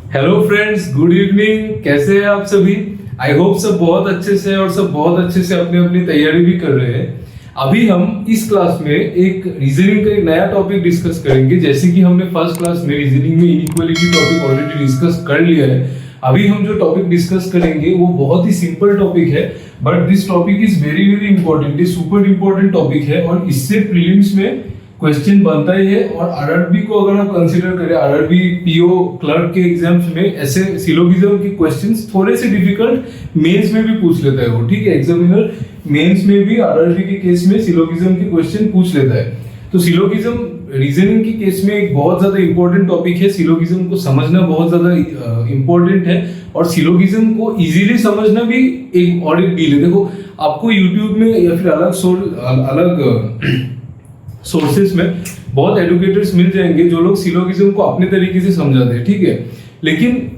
Hello friends, good evening. कैसे हैं आप सभी? आई होप सब बहुत अच्छे से और सब बहुत अच्छे से अपनी अपनी तैयारी भी कर रहे हैं। अभी हम इस क्लास में एक रीजनिंग का एक नया टॉपिक डिस्कस करेंगे। जैसे कि हमने फर्स्ट क्लास में रीजनिंग में इनइक्वालिटी टॉपिक ऑलरेडी डिस्कस कर लिया है। अभी हम जो टॉपिक डिस्कस करेंगे वो बहुत ही सिंपल टॉपिक है, but this topic is very very important. ये सुपर इंपॉर्टेंट टॉपिक है और इससे प्रीलिम्स में क्वेश्चन बनता ही है। और आरआरबी को अगर आप कंसीडर करें, आरआरबी पीओ क्लर्क के एग्जाम्स में ऐसे सिलोगिज्म के क्वेश्चंस थोड़े से डिफिकल्ट मेंस में भी पूछ लेता है वो, ठीक है। एग्जामिनर मेंस में भी आरआरबी के केस में सिलोगिज्म के क्वेश्चन पूछ लेता है। तो सिलोगिज्म रीजनिंग के केस में एक बहुत ज्यादा इंपॉर्टेंट टॉपिक है। सिलोगिज्म को समझना बहुत ज्यादा इंपॉर्टेंट है और सिलोगिज्म को इजीली समझना भी एक और एक डील है। देखो, आपको यूट्यूब में या फिर अलग सोर्सेस में बहुत एडुकेटर्स मिल जाएंगे जो लोग सिलोगिज्म को अपने तरीके से समझाते हैं, ठीक है। लेकिन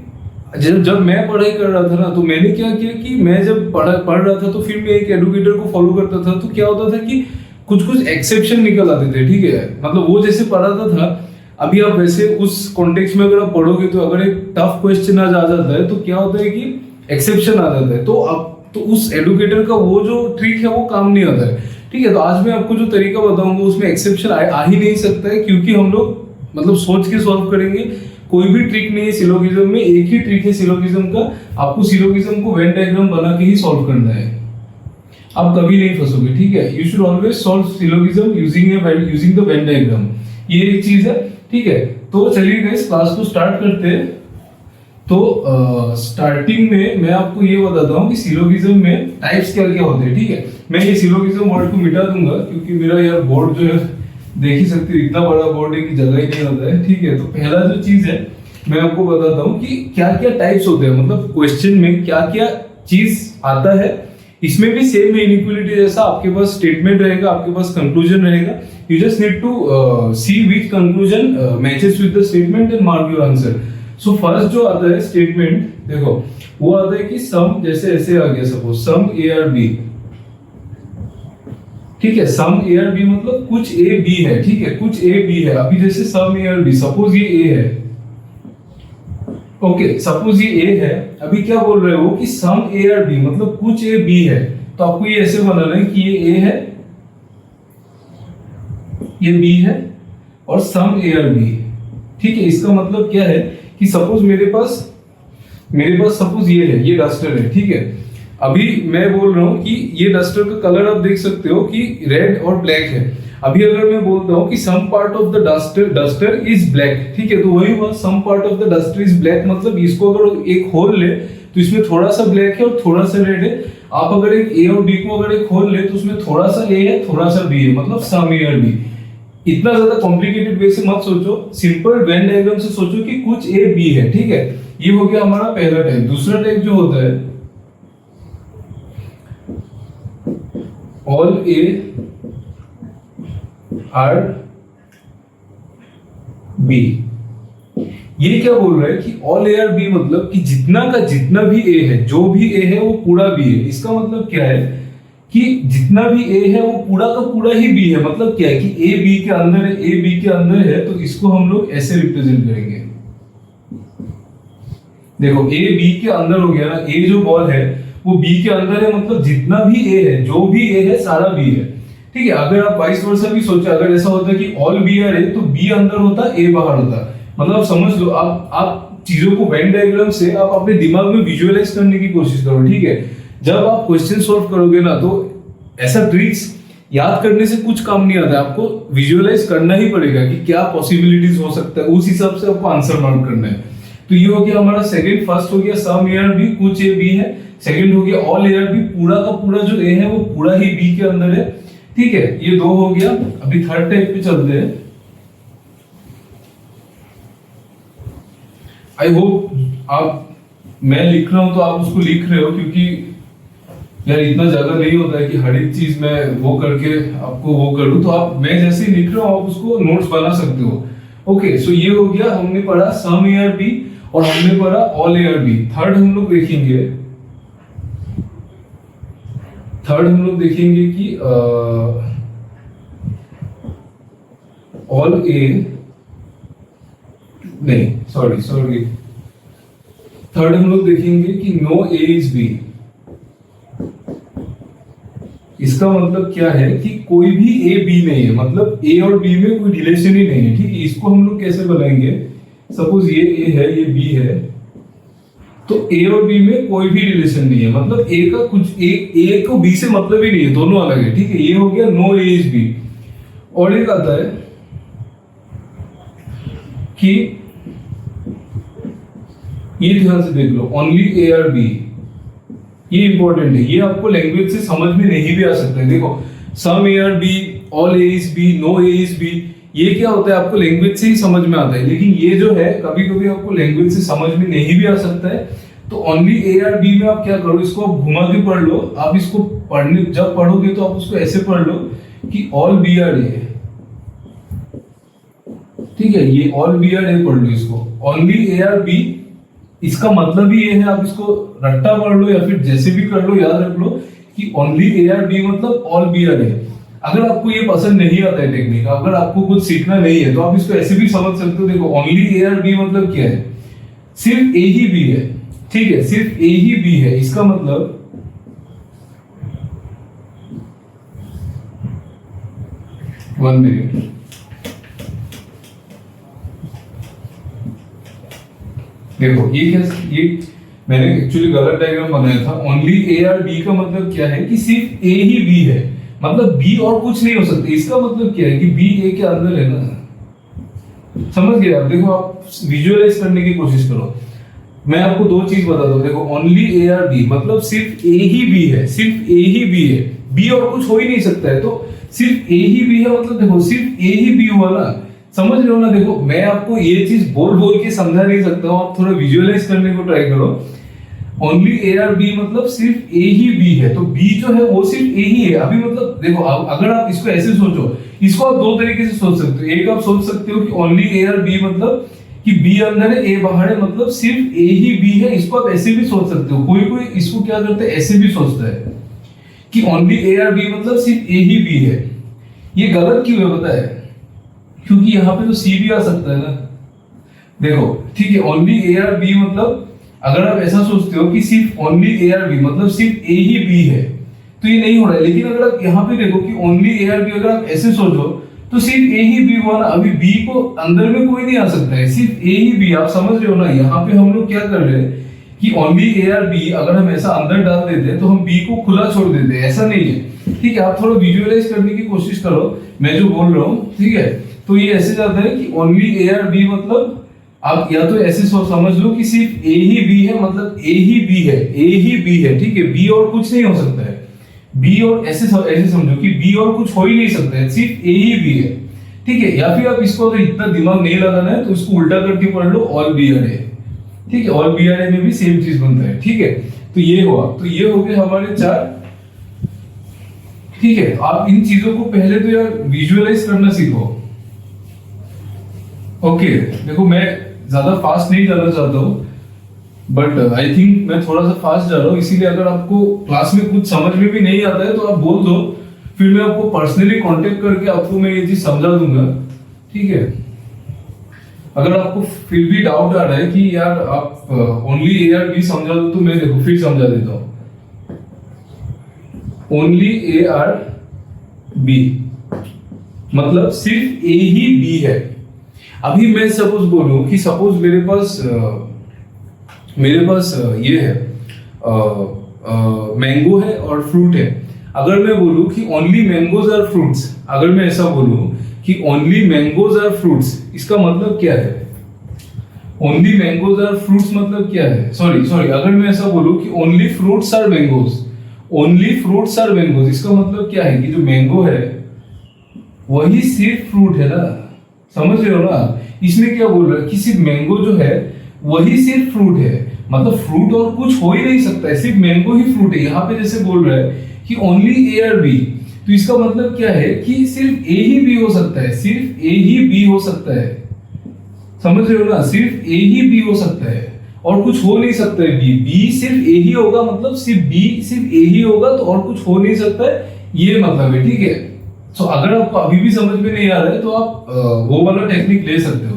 जब मैं पढ़ाई कर रहा था ना, तो मैंने क्या किया कि मैं जब पढ़ रहा था तो फिर मैं एक एडुकेटर को फॉलो करता था। तो क्या होता था कि कुछ कुछ एक्सेप्शन निकल आते थे, ठीक है। मतलब वो जैसे पढ़ाता था, अभी आप वैसे उस कॉन्टेक्स्ट में अगर आप पढ़ोगे तो अगर एक टफ क्वेश्चन आ जाता है तो क्या होता है कि एक्सेप्शन आ जाता है। तो उस एडुकेटर का वो जो ट्रिक है वो काम नहीं आता है, ठीक है। तो आज मैं आपको जो तरीका बताऊंगा उसमें एक्सेप्शन आ ही नहीं सकता है, क्योंकि हम लोग मतलब सोच के सॉल्व करेंगे। कोई भी ट्रिक नहीं है सिलोगिज्म में, एक ही ट्रिक है सिलोगिज्म का। आपको सिलोगिज्म को वेन डायग्राम बना के ही सॉल्व करना है, आप कभी नहीं फंसोगे, ठीक है। You should always solve syllogism using the Venn diagram, ये एक चीज है, ठीक है। तो चलिए गाइस, क्लास को स्टार्ट करते हैं। तो स्टार्टिंग में मैं आपको ये बताता हूँ कि सिलोगिज्म में टाइप्स क्या क्या होते हैं, ठीक है। मैं ये सिलोगिज्म वर्ड को मिटा दूंगा क्योंकि मेरा यार बोर्ड जो है देख ही सकते हो, इतना बड़ा बोर्ड है कि जगह ही नहीं होता है, ठीक है। तो पहला जो चीज है मैं आपको बताता हूँ कि क्या क्या टाइप्स होते हैं, मतलब क्वेश्चन में क्या क्या चीज आता है। इसमें भी सेम इनइक्वालिटी जैसा आपके पास स्टेटमेंट रहेगा, आपके पास कंक्लूजन रहेगा। You just need to see which conclusion matches with the statement and mark your answer. So first जो आता है स्टेटमेंट, देखो वो आता है कि सम, जैसे ऐसे आ गया सपोज सम ए और बी, ठीक है। सम ए और बी मतलब कुछ ए बी है, ठीक है, कुछ ए बी है। अभी जैसे सम ए और बी, सपोज ये ए है, ओके, सपोज ये ए है। अभी क्या बोल रहे हो कि सम ए और बी मतलब कुछ ए बी है। तो आपको ये ऐसे बनाना है कि ये ए है, ये बी है और सम ए और बी, ठीक है। इसका मतलब क्या है कि सपोज मेरे पास सपोज ये है, ये डस्टर है, ठीक है। अभी मैं बोल रहा हूं कि ये डस्टर का कलर आप देख सकते हो कि रेड और ब्लैक है। अभी अगर मैं बोलता हूं कि some part of the duster is black, ठीक है, तो वही हुआ, some part of the duster is black. मतलब इसको अगर एक होल ले तो इसमें थोड़ा सा ब्लैक है और थोड़ा सा रेड है। आप अगर एक ए और बी को अगर एक होल ले तो उसमें थोड़ा सा ए है, थोड़ा सा बी है, मतलब सम ए और बी। इतना ज्यादा कॉम्प्लिकेटेड वे से मत सोचो, सिंपल वेन डायग्राम से सोचो कि कुछ ए बी है, ठीक है। ये हो गया हमारा पहला टाइप। दूसरा टाइप जो होता है ऑल ए आर बी। ये क्या बोल रहा है कि ऑल ए आर बी मतलब कि जितना का जितना भी ए है, जो भी ए है वो पूरा बी है। इसका मतलब क्या है कि जितना भी ए है वो पूरा का पूरा ही बी है। मतलब क्या है कि ए बी के अंदर है, ए बी के अंदर है, तो इसको हम लोग ऐसे रिप्रेजेंट करेंगे। देखो ए बी के अंदर हो गया ना, ए जो बॉल है वो बी के अंदर है, मतलब जितना भी ए है, जो भी ए है सारा बी है, ठीक है। अगर आप वाइस वर्सा भी सोचे, अगर ऐसा होता कि ऑल बी आर ए तो बी अंदर होता, ए बाहर होता। मतलब समझ लो, आप चीजों को वेन डायग्राम से आप अपने दिमाग में विजुअलाइज करने की कोशिश करो, ठीक है। जब आप क्वेश्चन सॉल्व करोगे ना, तो ऐसा ट्रिक्स याद करने से कुछ काम नहीं आता है, आपको विजुअलाइज करना ही पड़ेगा कि क्या पॉसिबिलिटीज हो सकता है, उस हिसाब से आपको आंसर मार्क करना है। तो ये हो गया हमारा सेकंड। फर्स्ट हो गया सम ए और बी, कुछ ए बी है। सेकंड हो गया ऑल ए और बी, पूरा का पूरा जो ए है वो पूरा ही बी के अंदर है, ठीक है। ये दो हो गया। अभी थर्ड टाइप पे चलते हैं। आई होप मैं लिख रहा हूं तो आप उसको लिख रहे हो, क्योंकि यार इतना जगह नहीं होता है कि हर एक चीज मैं वो करके आपको वो करूं। तो मैं जैसे ही लिख रहा हूं आप उसको नोट्स बना सकते हो। ओके, सो ये हो गया, हमने पढ़ा सम ए और बी और हमने पढ़ा ऑल ए और बी। थर्ड हम लोग देखेंगे कि ऑल ए, नहीं सॉरी, थर्ड हम लोग देखेंगे कि नो ए इज बी। इसका मतलब क्या है कि कोई भी ए बी नहीं है, मतलब ए और बी में कोई रिलेशन ही नहीं है। ठीक है, इसको हम लोग कैसे बनाएंगे? सपोज ये ए है, ये बी है, तो ए और बी में कोई भी रिलेशन नहीं है, मतलब ए का कुछ ए को बी से मतलब ही नहीं है, दोनों अलग है। ठीक है, ये हो गया नो ए इज बी। और एक आता है कि ये ध्यान से देख लो, ओनली ए और बी, ये इंपॉर्टेंट है, ये आपको लैंग्वेज से समझ में नहीं भी आ सकता है। देखो, सम ए और B, all A is B, no A is B, ये क्या होता है आपको लैंग्वेज से ही समझ में आता है, लेकिन ये जो है कभी कभी आपको लैंग्वेज से समझ में नहीं भी आ सकता है। तो ओनली ए और बी में आप क्या करो, इसको आप घुमा के पढ़ लो। आप इसको पढ़ने जब पढ़ोगे तो आप उसको ऐसे पढ़ लो कि ऑल बी आर ए। ठीक है, ये ऑल बी आर ए पढ़ लो इसको, ओनली ए आर बी। इसका मतलब ही ये है, आप इसको रट्टा पढ़ लो या फिर जैसे भी कर लो, याद रख लो कि ओनली ए आर बी मतलब ऑल बी आर ए। अगर आपको ये पसंद नहीं आता है टेक्निक, अगर आपको कुछ सीखना नहीं है, तो आप इसको ऐसे भी समझ सकते हो। देखो, ओनली ए आर बी मतलब क्या है? सिर्फ ए ही बी है। ठीक है, सिर्फ ए ही बी है, इसका मतलब वन मिनट, देखो ये क्या, ये मैंने एक्चुअली गलत डायग्राम बनाया था। ओनली ए आर बी का मतलब क्या है कि सिर्फ ए ही बी है, मतलब बी और कुछ नहीं हो सकता। इसका मतलब क्या है कि बी ए के अंदर है ना, समझ गए आप? देखो, आप विजुअलाइज करने की कोशिश करो। मैं आपको दो चीज बताता हूँ। देखो, ओनली ए आर बी मतलब सिर्फ ए ही बी है, सिर्फ ए ही बी है, बी और कुछ हो ही नहीं सकता है। तो सिर्फ ए ही बी है, मतलब देखो सिर्फ ए ही बी हुआ ना, समझ रहे हो ना? देखो, मैं आपको ये चीज बोल बोल के समझा नहीं सकता हूँ, आप थोड़ा विजुअलाइज करने को ट्राई करो। ओनली ए आर बी मतलब सिर्फ ए ही बी है, तो बी जो है वो सिर्फ ए ही है। अभी मतलब देखो, अगर आप इसको ऐसे सोचो, इसको आप दो तरीके से सोच सकते हो। एक आप सोच सकते हो कि ओनली ए आर बी मतलब कि बी अंदर है, ए बाहर है, मतलब सिर्फ ए ही बी है। इसको आप ऐसे भी सोच सकते हो। कोई कोई इसको क्या करता है, ऐसे भी सोचता है कि ओनली ए आर बी मतलब सिर्फ ए ही बी है। ये गलत क्यों है पता है? क्योंकि यहाँ पे तो सी भी आ सकता है ना। देखो, ठीक है, ओनली ए आर बी मतलब अगर आप ऐसा सोचते हो कि सिर्फ ओनली ए आर बी मतलब सिर्फ ए ही बी है, तो ये नहीं हो रहा है। लेकिन अगर आप यहाँ पे देखो कि ओनली ए आर बी, अगर आप ऐसे सोचो तो सिर्फ ए ही बी हुआ ना। अभी बी को अंदर में कोई नहीं आ सकता है, सिर्फ ए ही बी। आप समझ रहे हो ना? यहाँ पे हम लोग क्या कर रहे हैं कि ओनली ए आर बी अगर हम ऐसा अंदर डाल देते हैं तो हम बी को खुला छोड़ देते हैं, ऐसा नहीं है। ठीक है, आप थोड़ा विजुअलाइज करने की कोशिश करो मैं जो बोल रहा हूँ। ठीक है, तो ये ऐसे जाता है कि ओनली ए आर बी मतलब आप या तो ऐसे समझ लो कि सिर्फ ए ही बी है, मतलब ए ही बी है, ए ही बी है। ठीक है, बी और कुछ नहीं हो सकता है, बी और ऐसे समझो कि बी और कुछ हो ही नहीं सकता है, सिर्फ ए ही बी है। ठीक है, या फिर आप इसको अगर इतना दिमाग नहीं लगाना है तो इसको उल्टा करके पढ़ लो, ऑल बी आर ए। ठीक है, ऑल बी आर ए में भी सेम चीज बनता है। ठीक है, तो ये हुआ, तो ये हो गए हमारे चार। ठीक है, आप इन चीजों को पहले तो यार विजुअलाइज करना सीखो। ओके, देखो मैं ज्यादा फास्ट नहीं जाना चाहता हूँ, बट आई थिंक मैं थोड़ा सा फास्ट जा रहा हूँ, इसीलिए अगर आपको क्लास में कुछ समझ में भी नहीं आता है तो आप बोल दो, फिर मैं आपको पर्सनली कांटेक्ट करके आपको मैं ये चीज समझा दूंगा। ठीक है, अगर आपको फिर भी डाउट आ रहा है कि यार आप ओनली ए आर बी समझा दो, तो मैं देखो फिर समझा देता हूँ। ओनली ए आर बी मतलब सिर्फ ए ही बी है। अभी मैं सपोज बोलूं कि सपोज मेरे पास ये है मैंगो है और फ्रूट है। अगर मैं बोलूं कि ओनली मैंगोज आर फ्रूट्स, अगर मैं ऐसा बोलूं कि ओनली मैंगोज आर फ्रूट्स, इसका मतलब क्या है? ओनली मैंगोज आर फ्रूट्स मतलब क्या है? सॉरी, अगर मैं ऐसा बोलूं कि only fruits are mangoes, only fruits are mangoes, इसका मतलब क्या है कि जो मैंगो है वही सिर्फ फ्रूट है ना। समझ रहे हो ना? इसमें क्या बोल रहा है कि सिर्फ मैंगो जो है वही सिर्फ फ्रूट है, मतलब फ्रूट और कुछ हो ही नहीं सकता है, सिर्फ मैंगो ही फ्रूट है। यहाँ पे जैसे बोल रहा है कि ओनली ए आर बी, तो इसका मतलब क्या है कि सिर्फ ए ही बी हो सकता है, सिर्फ ए ही बी हो सकता है। समझ रहे हो ना? सिर्फ ए ही बी हो सकता है और कुछ हो नहीं सकता है। बी सिर्फ ए ही होगा, मतलब सिर्फ बी सिर्फ ए ही होगा, तो और कुछ हो नहीं सकता है, ये मतलब है। ठीक है, तो अगर आपको अभी भी समझ में नहीं आ रहा है तो आप वो वाला टेक्निक ले सकते हो।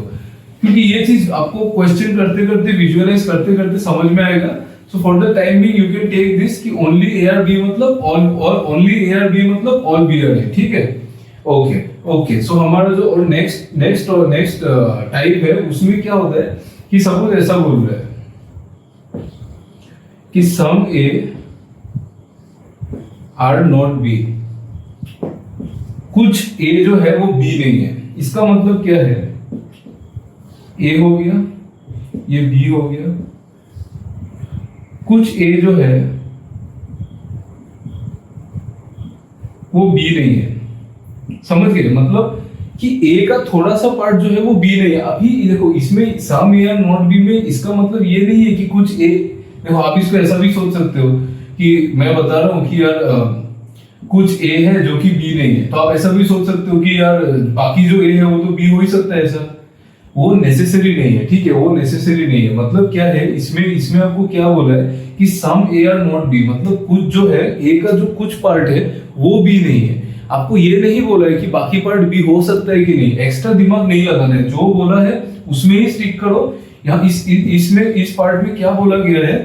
क्योंकि ये चीज आपको क्वेश्चन करते करते विजुअलाइज करते करते समझ में आएगा। So for the time being you can take this कि ओनली ए आर बी मतलब ऑल, और ओनली ए आर बी मतलब ऑल बी आर है, ठीक है। ओके ओके, सो हमारा जो और नेक्स्ट टाइप है उसमें क्या होता है कि सपोज ऐसा बोल रहा है कि some A are not be, कुछ ए जो है वो बी नहीं है। इसका मतलब क्या है, ए हो गया, ये बी हो गया, कुछ ए जो है वो बी नहीं है। समझ गए, मतलब कि ए का थोड़ा सा पार्ट जो है वो बी नहीं है। अभी देखो इसमें सम ए आर नॉट बी में इसका मतलब ये नहीं है कि कुछ ए, देखो आप इसको ऐसा भी सोच सकते हो कि मैं बता रहा हूं कि यार कुछ ए है जो कि बी नहीं है, तो आप ऐसा भी सोच सकते हो कि यार बाकी जो ए है वो तो बी हो ही सकता है। ऐसा वो नेसेसरी नहीं है, ठीक है, वो नेसेसरी नहीं है। मतलब क्या है इसमें आपको क्या बोला है कि some A are not be, मतलब कुछ जो है ए का जो कुछ पार्ट है वो बी नहीं है। आपको ये नहीं बोला है कि बाकी पार्ट बी हो सकता है कि नहीं, एक्स्ट्रा दिमाग नहीं लगाना है, जो बोला है उसमें ही स्टिक करो। यहाँ इसमें इस पार्ट में क्या बोला गया है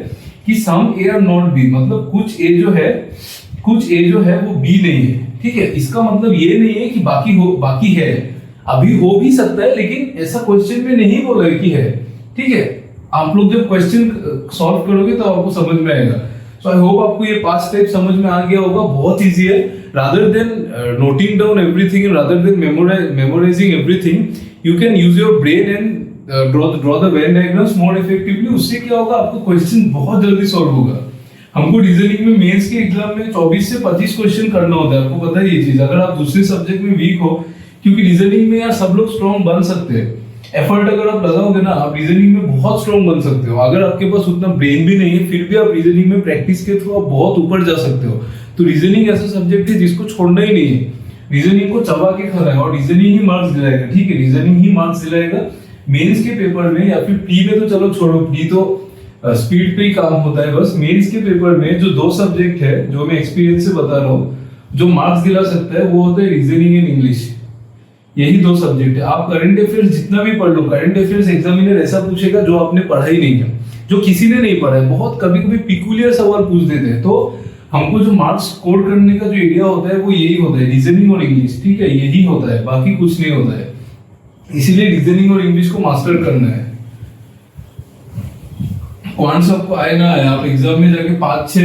कि some A are not be, मतलब कुछ ए जो है वो बी नहीं है, ठीक है। इसका मतलब ये नहीं है कि बाकी है, अभी हो भी सकता है, लेकिन ऐसा क्वेश्चन में नहीं बोला है कि है, ठीक है। आप लोग जब क्वेश्चन सॉल्व करोगे तो आपको समझ में आएगा। सो आई होप आपको ये पांच स्टेप समझ में आ गया होगा। बहुत इजी है, rather than noting down everything and rather than memorising everything, you can use your brain and draw the Venn diagrams more effectively. उससे क्या होगा, आपको क्वेश्चन बहुत जल्दी सॉल्व होगा। हमको रीजनिंग में मेंस के एग्जाम में 24 से 25 क्वेश्चन करना होता है, आपको पता है ये चीज। अगर आप दूसरे सब्जेक्ट में वीक हो, क्योंकि रीजनिंग में यार सब लोग स्ट्रॉन्ग बन सकते हैं, एफर्ट अगर आप लगाओगे ना, आप रीजनिंग में बहुत स्ट्रॉन्ग बन सकते हो। अगर आपके पास उतना ब्रेन भी नहीं है, फिर भी आप रीजनिंग में प्रैक्टिस के थ्रू आप बहुत ऊपर जा सकते हो। तो रीजनिंग ऐसा सब्जेक्ट है जिसको छोड़ना ही नहीं है, रीजनिंग को चबा के खाना है, और रीजनिंग ही मार्क्स दिलाएगा, ठीक है, रीजनिंग ही मार्क्स दिलाएगा। मेंस के पेपर में या फिर प्री में तो चलो छोड़ो, प्री तो स्पीड पे ही काम होता है बस। मेंस के पेपर में जो दो सब्जेक्ट है, जो मैं एक्सपीरियंस से बता रहा हूँ, जो मार्क्स दिला सकता है वो होता है रीजनिंग एंड इंग्लिश। यही दो सब्जेक्ट है। आप करंट अफेयर्स जितना भी पढ़ लो, करंट अफेयर्स एग्जामिनर ऐसा पूछेगा जो आपने पढ़ा ही नहीं है, जो किसी ने नहीं पढ़ा है। बहुत कभी कभी पिकुलियर सवाल पूछ देते हैं, तो हमको जो मार्क्स स्कोर करने का जो एरिया होता है वो यही होता है, रीजनिंग और इंग्लिश, ठीक है, यही होता है, बाकी कुछ नहीं होता है। इसीलिए रीजनिंग और इंग्लिश को मास्टर करना है। क्वांट्स आपको आए ना आए, आप एग्जाम में जाके 5-6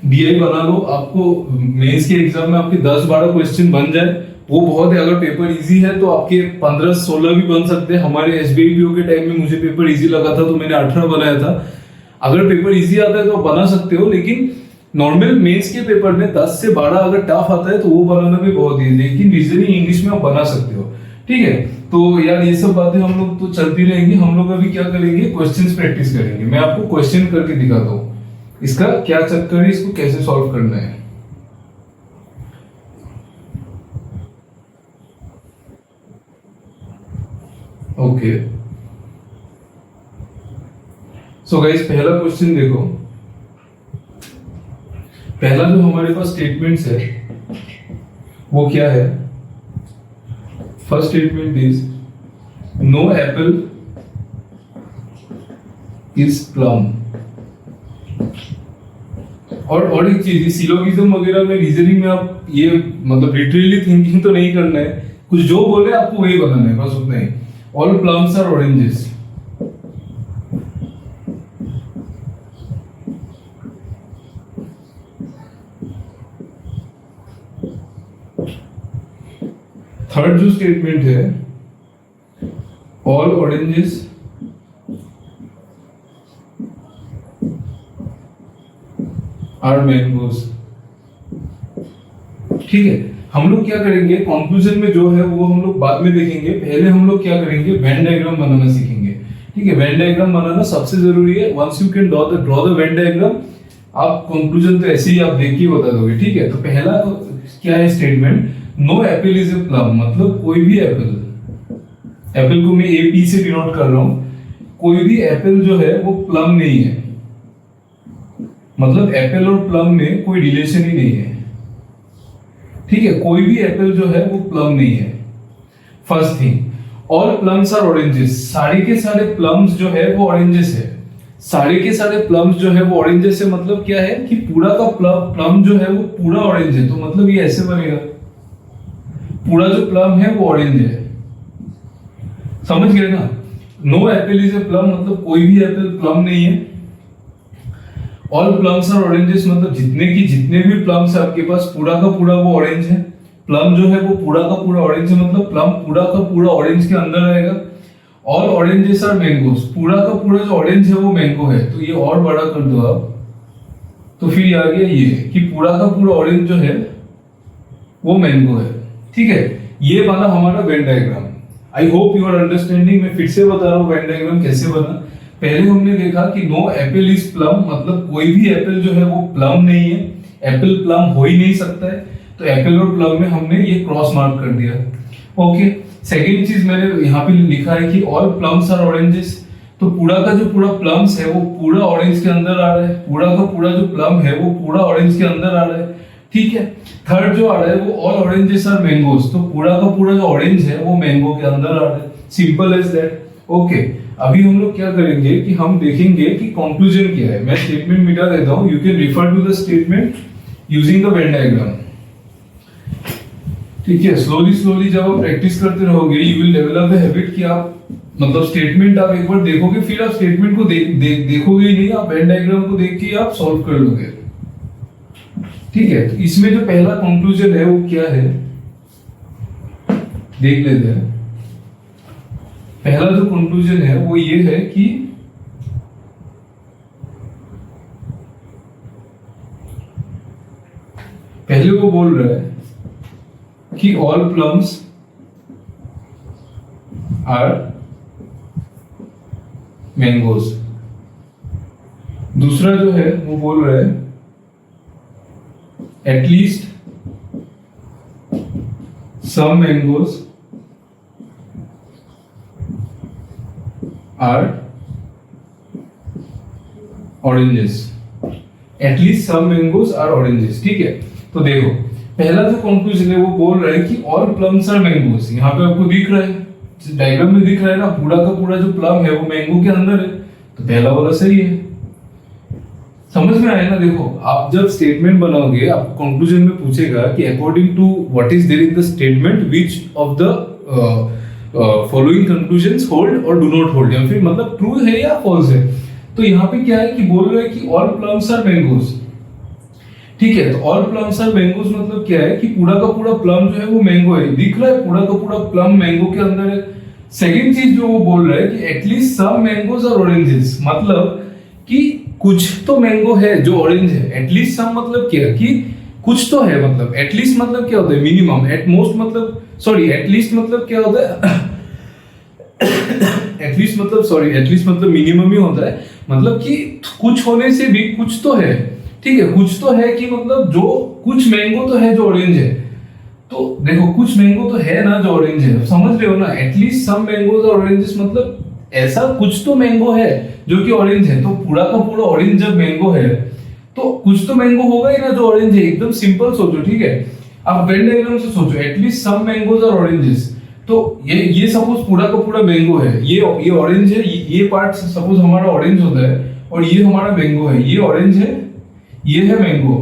डीआई बना लो, आपको मेंस के एग्जाम में आपके 10-12 क्वेश्चन बन जाए, वो बहुत है। अगर पेपर इजी है तो आपके 15-16 भी बन सकते हैं। हमारे एसबीआईपीओ के टाइम में मुझे पेपर इजी लगा था तो मैंने 18 बनाया था। अगर पेपर इजी आता है तो बना सकते हो, लेकिन नॉर्मल मेंस के पेपर में 10 से 12 अगर टफ आता है तो वो बनाना भी बहुत इजी है, लेकिन रीजनिंग इंग्लिश में आप बना सकते हो, ठीक है। तो यार ये सब बातें हम लोग तो चलती रहेंगी। हम लोग अभी क्या करेंगे, क्वेश्चंस प्रैक्टिस करेंगे। मैं आपको क्वेश्चन करके दिखाता हूँ, इसका क्या चक्कर है, इसको कैसे सॉल्व करना है। ओके, सो गाइस पहला क्वेश्चन देखो। पहला जो हमारे पास स्टेटमेंट्स है वो क्या है। First statement is no apple is plum. और एक चीज, सिलोगिज्म वगैरह में, रीजनिंग में आप ये मतलब लिटरली थिंकिंग तो नहीं करना है, कुछ जो बोले आपको वही बनाना है, बस उतना ही। All plums are oranges. Third जो स्टेटमेंट है, ऑल ऑरेंजेस आर मैंगोज। ठीक है, हम लोग क्या करेंगे, कंक्लूजन में जो है वो हम लोग बाद में देखेंगे। पहले हम लोग क्या करेंगे, वेन डायग्राम बनाना सीखेंगे, ठीक है। वेन डायग्राम बनाना सबसे जरूरी है। Once you can draw the Venn diagram, आप कंक्लूजन तो ऐसे ही आप देख के बता दोगे, ठीक है। तो पहला क्या है statement, no apple is a plum, मतलब कोई भी एप्पल, एप्पल को मैं ए पी से डिनोट कर रहा हूं, कोई भी एप्पल जो है वो प्लम नहीं है, मतलब एप्पल और प्लम में कोई रिलेशन ही नहीं है, ठीक है। कोई भी एप्पल जो है वो प्लम नहीं है, first thing. All plums are oranges, सारे के सारे प्लम्स जो है वो ऑरेंजेस है। सारे के सारे प्लम्स जो है वो ऑरेंजेस है, मतलब क्या है कि पूरा का प्लम जो है वो पूरा ऑरेंज है। तो मतलब ये ऐसे बनेगा, पूरा जो प्लम है वो ऑरेंज है। समझ गए ना? No apple is a plum, मतलब कोई भी एप्पल प्लम नहीं है। ऑल प्लम्स आर ऑरेंजेस मतलब जितने भी प्लम्स है आपके पास पूरा का पूरा वो ऑरेंज है। प्लम जो है वो पूरा का पूरा ऑरेंज है, मतलब प्लम पूरा का पूरा ऑरेंज के अंदर रहेगा। ऑल ऑरेंजेस आर मैंगोस, पूरा का पूरा जो ऑरेंज है वो मैंगो है। तो ये और बड़ा कर दो आप, तो फिर आ गया ये कि पूरा का पूरा ऑरेंज जो है वो मैंगो है। ठीक है, ये बना हमारा Venn diagram. I hope you are understanding. मैं फिर से बता रहा हूँ वेन डायग्राम कैसे बना। पहले हमने देखा कि नो एप्पल इज प्लम, मतलब कोई भी एप्पल जो है वो प्लम नहीं है, एप्पल प्लम हो ही नहीं सकता है। तो एप्पल और प्लम में हमने ये क्रॉस मार्क कर दिया। ओके, सेकेंड चीज मैंने यहाँ पे लिखा है कि ऑल प्लम्स आर ऑरेंजेस, तो पूरा का जो पूरा प्लम्स है वो पूरा ऑरेंज के अंदर आ रहा है। पूरा का पूरा जो प्लम है वो पूरा ऑरेंज के अंदर आ रहा है। ठीक है, थर्ड जो आ रहा है वो ऑल ऑरेंजेस आर मैंगोस, तो पूरा का पूरा जो ऑरेंज है वो मैंगो के अंदर आ रहा है। Simple as that. ओके, अभी हम लोग क्या करेंगे कि हम देखेंगे कि कंक्लूजन क्या है। मैं स्टेटमेंट मिटा देता हूं, you can refer to the statement using the Venn diagram. ठीक है, स्लोली जब आप प्रैक्टिस करते रहोगे you will develop the habit कि आप मतलब स्टेटमेंट आप एक बार देखोगे, फिर आप स्टेटमेंट को देखोगे ही नहीं, आप वेन डायग्राम को देख के आप सॉल्व कर लोगे। ठीक है, तो इसमें जो पहला कंक्लूजन है वो क्या है देख लेते हैं। पहला जो कंक्लूजन है वो ये है कि पहले वो बोल रहा है कि ऑल प्लम्स आर मैंगोज। दूसरा जो है वो बोल रहा है at least some mangoes are oranges. At least some mangoes are oranges. ठीक है, तो देखो पहला जो कंक्लूजन है वो बोल रहा है कि ऑल प्लम्स आर मैंगोज। यहाँ पे आपको दिख रहा है, डायग्राम में दिख रहा है ना, पूरा का पूरा जो प्लम है वो मैंगो के अंदर है। तो पहला वाला सही है। समझ में आया ना? देखो आप जब स्टेटमेंट बनाओगे आपको कंक्लूजन में पूछेगा कि according to what is there in the statement which of the following conclusions hold और डू नॉट होल्ड, या फिर मतलब ट्रू है या फॉल्स है। तो यहाँ पे क्या है कि बोल रहा है कि ऑल प्लम्स आर मैंगोज। ठीक है, तो ऑल प्लम्स आर मैंगोज मतलब क्या है कि पूरा का पूरा प्लम जो है वो मैंगो है। दिख रहा है पूरा का पूरा प्लम मैंगो के अंदर है। सेकंड चीज जो वो बोल रहा है कि at least some mangoes are oranges, मतलब कि कुछ तो मैंगो है जो ऑरेंज है। एटलीस्ट सम मतलब क्या कि कुछ तो है, मतलब एटलीस्ट मतलब क्या होता है मिनिमम, एट मोस्ट मतलब सॉरी एटलीस्ट मतलब क्या होता है एटलीस्ट मतलब मिनिमम ही होता है, मतलब कि कुछ होने से भी कुछ तो है। ठीक है, कुछ तो है कि मतलब जो कुछ मैंगो तो है जो ऑरेंज है। तो देखो कुछ मैंगो तो है ना जो ऑरेंज है, समझ रहे हो ना? एटलीस्ट सम मैंगोज और ऑरेंजेस मतलब ऐसा कुछ तो मैंगो है जो कि ऑरेंज है। तो पूरा का पूरा ऑरेंज जब मैंगो है तो कुछ तो मैंगो होगा ही ना जो ऑरेंज है। एकदम सिंपल सोचो। ठीक है, आप वेन डायग्राम से सोचो, एटलीस्ट सम मैंगोज और ऑरेंजेस। तो ये सपोज पूरा का पूरा मैंगो है, ये ऑरेंज है, ये पार्ट सपोज हमारा ऑरेंज होता है और ये हमारा मैंगो है। ये ऑरेंज है, ये है मैंगो।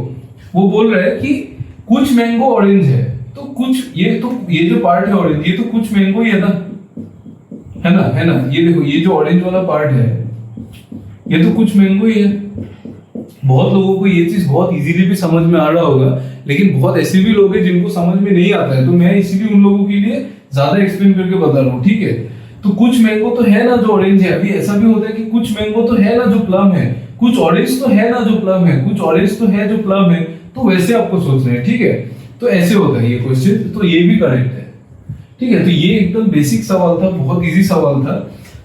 वो बोल रहा है कि कुछ मैंगो ऑरेंज है, तो कुछ ये जो पार्ट है ऑरेंज, ये तो कुछ मैंगो ही है ना, है ना? ये देखो ये जो ऑरेंज वाला पार्ट है ये तो कुछ मैंगो ही है। बहुत लोगों को ये चीज बहुत इजीली भी समझ में आ रहा होगा, लेकिन बहुत ऐसे भी लोग हैं जिनको समझ में नहीं आता है। तो मैं इसीलिए उन लोगों के लिए ज्यादा एक्सप्लेन करके बता रहा हूँ। ठीक है, तो कुछ मैंगो तो है ना जो ऑरेंज है। अभी ऐसा भी होता है कि कुछ मैंगो तो है ना जो प्लम है, कुछ ऑरेंज तो है ना जो प्लम है, कुछ ऑरेंज तो है जो प्लम है। तो वैसे आपको सोचना है। ठीक है, तो ऐसे होता है ये क्वेश्चन, तो ये भी करेक्ट है। ठीक है, तो ये एकदम बेसिक सवाल था, बहुत इजी सवाल था।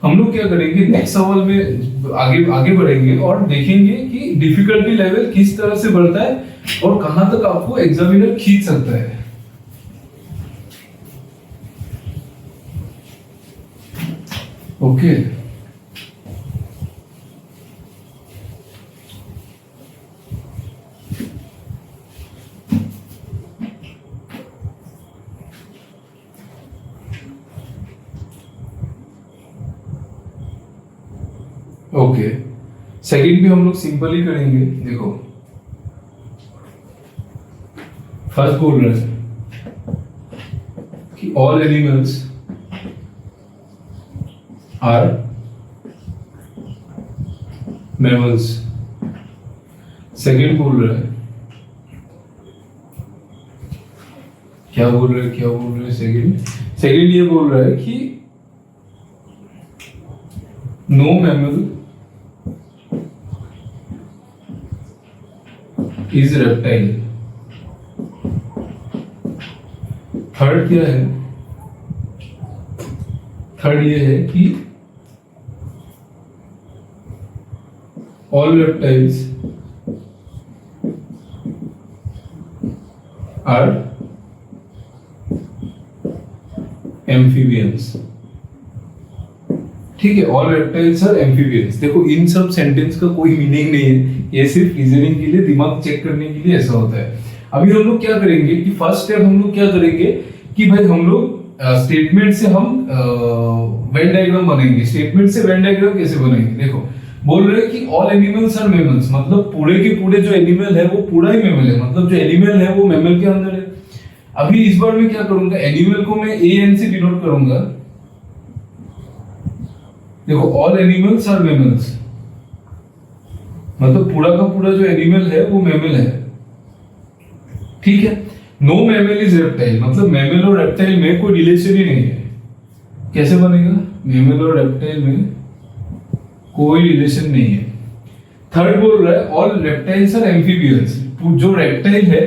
हम लोग क्या करेंगे नेक्स्ट सवाल में आगे बढ़ेंगे और देखेंगे कि डिफिकल्टी लेवल किस तरह से बढ़ता है और कहां तक आपको एग्जामिनर खींच सकता है। ओके, ओके, सेकंड भी हम लोग सिंपल ही करेंगे। देखो फर्स्ट बोल रहे हैं कि all animals are mammals. Second बोल रहे हैं, क्या बोल रहे हैं सेकंड ये बोल रहा है कि no mammal is reptile. Third क्या है, थर्ड ये है कि ऑल रेप्टाइल्स आर एम्फीबियंस। ठीक है, ऑल रेप्टाइल्स आर एम्फीबियंस। देखो इन सब सेंटेंस का कोई मीनिंग नहीं है, ये सिर्फ रीजनिंग के लिए, दिमाग चेक करने के लिए ऐसा होता है। अभी हम लोग क्या करेंगे कि फर्स्ट स्टेप हम लोग क्या करेंगे कि भाई हम लोग स्टेटमेंट से हम वेन डायग्राम बनेंगे। स्टेटमेंट से वेन डायग्राम कैसे बनेंगे, देखो बोल रहे हैं कि ऑल एनिमल्स आर मैमल्स, मतलब पूरे के पूरे जो एनिमल है वो पूरा ही मैमल है, मतलब जो एनिमल है वो मैमल के अंदर है। अभी इस बार मैं क्या करूंगा, एनिमल को मैं ए एन से डिनोट करूंगा। देखो ऑल एनिमल्स आर मैमल्स, मतलब पूरा का पूरा जो एनिमल है वो मैमल है। ठीक है, नो मैमल इज रेप्टाइल, मतलब मैमल और रेप्टाइल में कोई रिलेशन ही नहीं है। कैसे बनेगा, मैमल और रेप्टाइल में कोई रिलेशन नहीं है। थर्ड बोल रहा है ऑल रेप्टाइल्स आर एम्फीबियंस, जो रेप्टाइल है,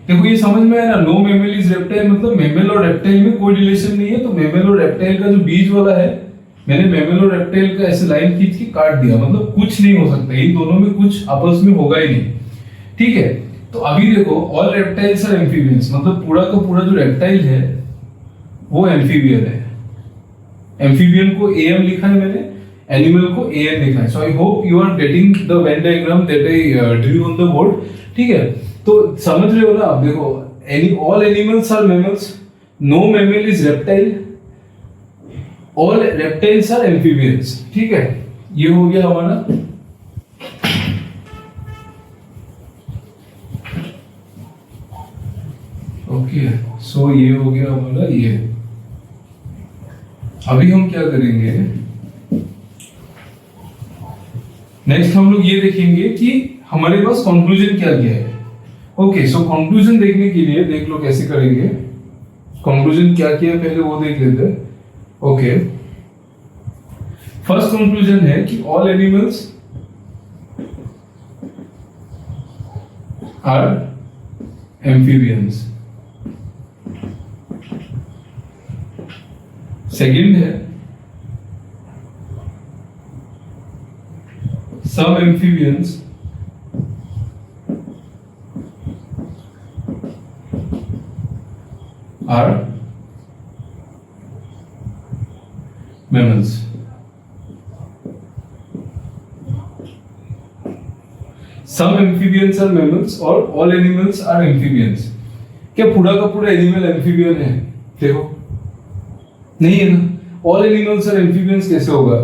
देखो ये समझ में आया ना, नो मैमल इज रेप्टाइल मतलब मैमल और रेप्टाइल में कोई रिलेशन नहीं है। तो मैमल और रेप्टाइल का जो बीच वाला है, मैंने मैमल और रेप्टाइल का ऐसे लाइन खींच के काट दिया, मतलब कुछ नहीं हो सकता, इन दोनों में कुछ आपस में होगा ही नहीं। ठीक है, तो अभी देखो ऑल रेप्टाइल्स आर एम्फीबियंस, मतलब पूरा का पूरा जो रेप्टाइल है वो एम्फीबियन है। एम्फीबियन को एम लिखा है मैंने, एनिमल को एन लिखा है। So I hope you are getting the Venn diagram that I drew on the board. ठीक है, तो समझ रहे हो ना आप। देखो all animals are mammals, no mammal is reptile, all reptiles are amphibians. ठीक है, ये हो गया हमारा। ओके, सो ये हो गया हमारा ये। अभी हम क्या करेंगे, नेक्स्ट हम लोग ये देखेंगे कि हमारे पास कंक्लूजन क्या क्या है। ओके, सो कंक्लूजन देखने के लिए देख लो कैसे करेंगे। कंक्लूजन क्या किया पहले वो देख लेते हैं। ओके, फर्स्ट कंक्लूजन है कि all animals are amphibians. Second है some amphibians are mammals. Some amphibians are mammals और all animals are amphibians। क्या पूरा का पूरा एनिमल एम्फीबियन है? देखो नहीं है ना। ऑल एनिमल्स आर एम्फीबियंस कैसे होगा?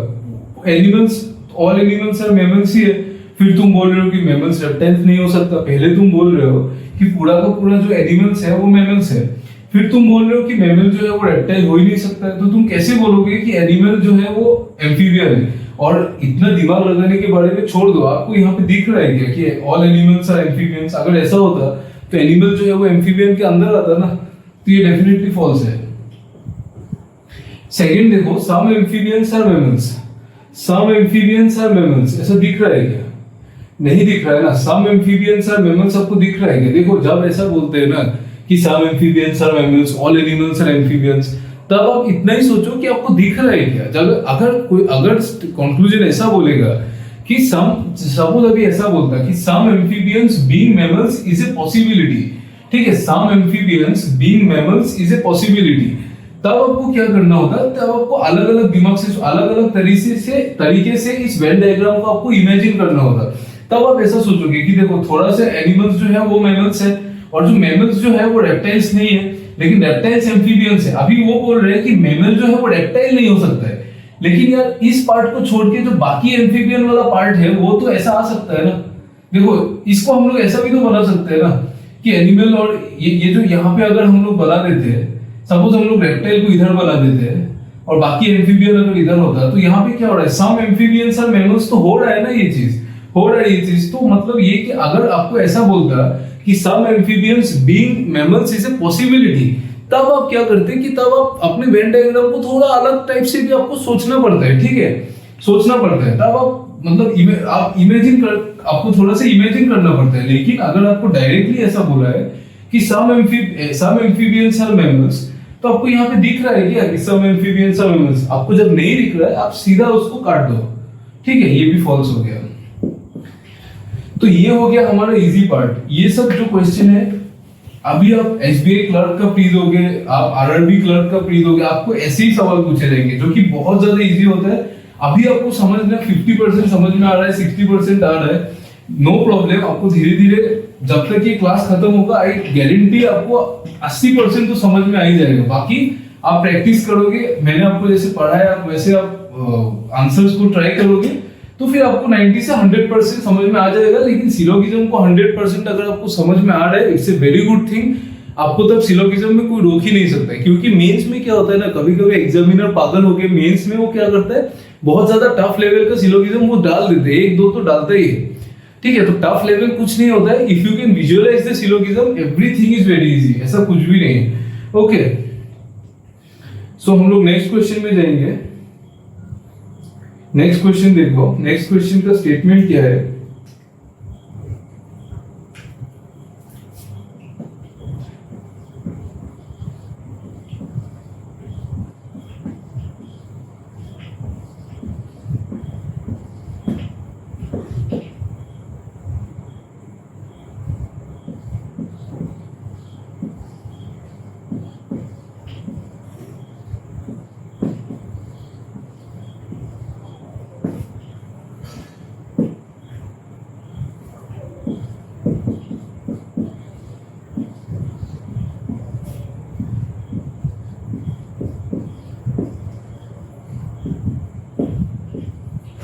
Animals, all animals are mammals ही है। फिर तुम बोल रहे हो कि मैमल्स रेप्टाइल्स नहीं हो सकता। पहले तुम बोल रहे हो कि पूरा का पूरा जो एनिमल्स है वो मैमल्स है, फिर तुम बोल रहे हो कि मैमल जो है वो रेप्टाइल हो ही नहीं सकता है। तो तुम कैसे बोलोगे कि एनिमल जो है वो एम्फीबियन है? और इतना दिमाग लगाने के बारे में छोड़ दो। आपको यहाँ पे दिख रहा है क्या कि ऑल एनिमल्स आर एम्फीबियंस? अगर ऐसा होता तो एनिमल जो है वो एम्फीबियन के अंदर आता ना, तो ये डेफिनेटली फॉल्स है। सेकंड देखो, some amphibians are mammals, some amphibians are mammals, ऐसा दिख रहा है क्या? नहीं दिख रहा है ना। सम एम्फीबियंस आर मैमल्स आपको दिख रहा है क्या? देखो जब ऐसा बोलते हैं ना कि some amphibians are mammals, all animals are amphibians, तब आप इतना ही सोचो कि आपको दिख रहा है क्या। जब अगर कंक्लूजन ऐसा बोलेगा कि सपोज अभी ऐसा बोलता कि some amphibians being mammals is a possibility, ठीक है, some amphibians being mammals is a possibility, तब आपको क्या करना होता? तब आपको अलग अलग दिमाग से, अलग अलग तरीके से इस वेन डायग्राम को आपको इमेजिन करना होता। तब आप ऐसा सोचोगे कि देखो थोड़ा सा एनिमल्स जो है वो मैमल्स है, और जो मैमल्स जो है वो रेप्टाइल्स नहीं है, लेकिन रेप्टाइल्स एम्फीबियंस है। अभी वो बोल रहे हैं कि मैमल जो है वो रेप्टाइल नहीं हो सकता है, लेकिन यार इस पार्ट को छोड़ के जो बाकी एम्फीबियन वाला पार्ट है वो तो ऐसा आ सकता है ना। देखो इसको हम लोग ऐसा भी तो बना सकते हैं ना कि एनिमल और ये जो यहाँ पे अगर हम लोग बना देते हैं, सपोज हम लोग रेप्टाइल को इधर बना देते हैं और बाकी एम्फीबियन अगर इधर होता है, तो यहाँ पे क्या हो रहा है, सम एम्फीबियंस और मैमल्स तो हो रहा है ना, ये चीज हो रहा है ये चीज। तो मतलब ये कि अगर आपको ऐसा बोलता कि some amphibians being mammals is a possibility, तब आप क्या करते हैं कि तब आप अपने वेन डायग्राम को थोड़ा अलग टाइप से भी आपको सोचना पड़ता है, ठीक है, सोचना पड़ता है। तब आप मतलब आप इमेजिन कर, आपको थोड़ा सा इमेजिन करना पड़ता है। लेकिन अगर आपको डायरेक्टली ऐसा बोला है कि सम एम्फीबियंस आर मैमल्स, तो आपको यहाँ पे दिख रहा है क्या कि सम एम्फीबियंस आर मैमल्स? आपको जब नहीं दिख रहा है आप सीधा उसको काट दो, ठीक है, ये भी फॉल्स हो गया। तो ये हो गया हमारा इजी पार्ट। ये सब जो क्वेश्चन है, अभी आप एसबीआई क्लर्क का प्री दोगे, आप आरआरबी क्लर्क का प्री दोगे, आपको ऐसे ही सवाल पूछे जाएंगे जो कि बहुत ज्यादा इजी होता है। अभी आपको समझना 50% समझ में आ रहा है, 60% आ रहा है, नो प्रॉब्लम। आपको धीरे धीरे जब तक ये क्लास खत्म होगा, आई गारंटी आपको 80% तो समझ में आ ही जाएगा। बाकी आप प्रैक्टिस करोगे, मैंने आपको जैसे पढ़ाया वैसे आप आंसर्स को ट्राई करोगे, तो फिर आपको 90 से 100% समझ में आ जाएगा। लेकिन सिलोगिज्म को 100% अगर आपको समझ में आ रहा है, it's a very good thing. आपको तब सिलोगिज्म में कोई रोक ही नहीं सकता है, क्योंकि मेंस में क्या होता है ना, कभी कभी एग्जामिनर पागल हो गए, मेंस में वो क्या करता है, बहुत ज्यादा टफ लेवल का सिलोगिज्म वो डाल देते हैं, एक दो तो डालता ही है, ठीक है। तो टफ लेवल कुछ नहीं होता है, if you can visualise the syllogism everything is very easy, ऐसा कुछ भी नहीं है। ओके, सो हम लोग नेक्स्ट क्वेश्चन में जाएंगे। नेक्स्ट क्वेश्चन देखो, नेक्स्ट क्वेश्चन का स्टेटमेंट क्या है।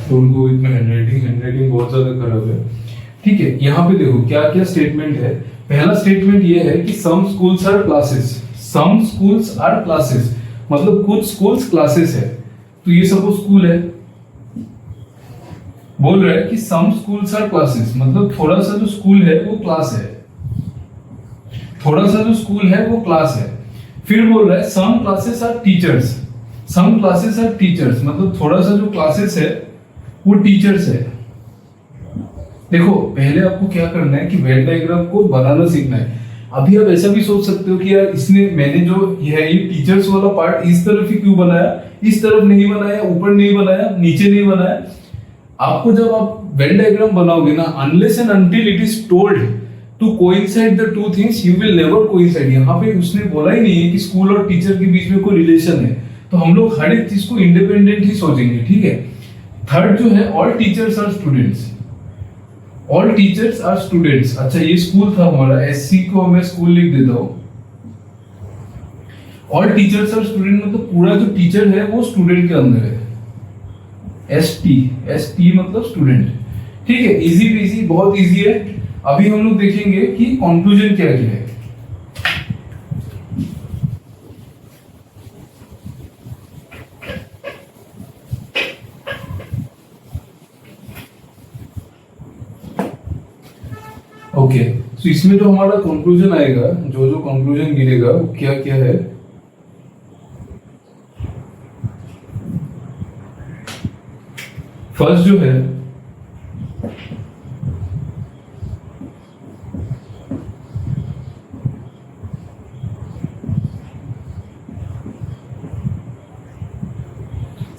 उनको इतना हैंडराइटिंग बहुत ज्यादा खराब है, ठीक है। यहाँ पे देखो क्या क्या स्टेटमेंट है। पहला स्टेटमेंट ये है कि some schools are classes, some schools are classes मतलब कुछ स्कूल्स क्लासेस है। तो ये सपोज स्कूल है, बोल रहा है कि सम स्कूल्स आर क्लासेस मतलब थोड़ा सा जो स्कूल है वो क्लास है, थोड़ा सा जो स्कूल है वो क्लास है। फिर बोल रहा है some classes are teachers, some classes are teachers मतलब थोड़ा सा जो क्लासेस है वो टीचर्स है। देखो पहले आपको क्या करना है कि वेन डायग्राम को बनाना सीखना है। अभी आप ऐसा भी सोच सकते हो कि यार इसने, मैंने जो ये टीचर्स वाला पार्ट इस तरफ ही क्यों बनाया, इस तरफ नहीं बनाया, ऊपर नहीं बनाया, नीचे नहीं बनाया। आपको जब आप वेन डायग्राम बनाओगे ना, unless and until it is told to coincide the two things, you will never coincide. यहाँ पे उसने बोला ही नहीं है कि स्कूल और टीचर के बीच में कोई रिलेशन है, तो हम लोग हर एक चीज को इंडिपेंडेंट ही सोचेंगे, ठीक है। थर्ड जो है all teachers are students, all teachers are students. अच्छा ये स्कूल था हमारा, एससी को मैं स्कूल लिख देता हूं। ऑल टीचर्स आर स्टूडेंट मतलब पूरा जो टीचर है वो स्टूडेंट के अंदर है। एसटी मतलब स्टूडेंट, ठीक है। इजी इजी, बहुत इजी है। अभी हम लोग देखेंगे कि कंक्लूजन क्या क्या है। ओके, तो इसमें जो हमारा कंक्लूजन आएगा, जो जो कंक्लूजन गिरेगा वो क्या क्या है। फर्स्ट जो है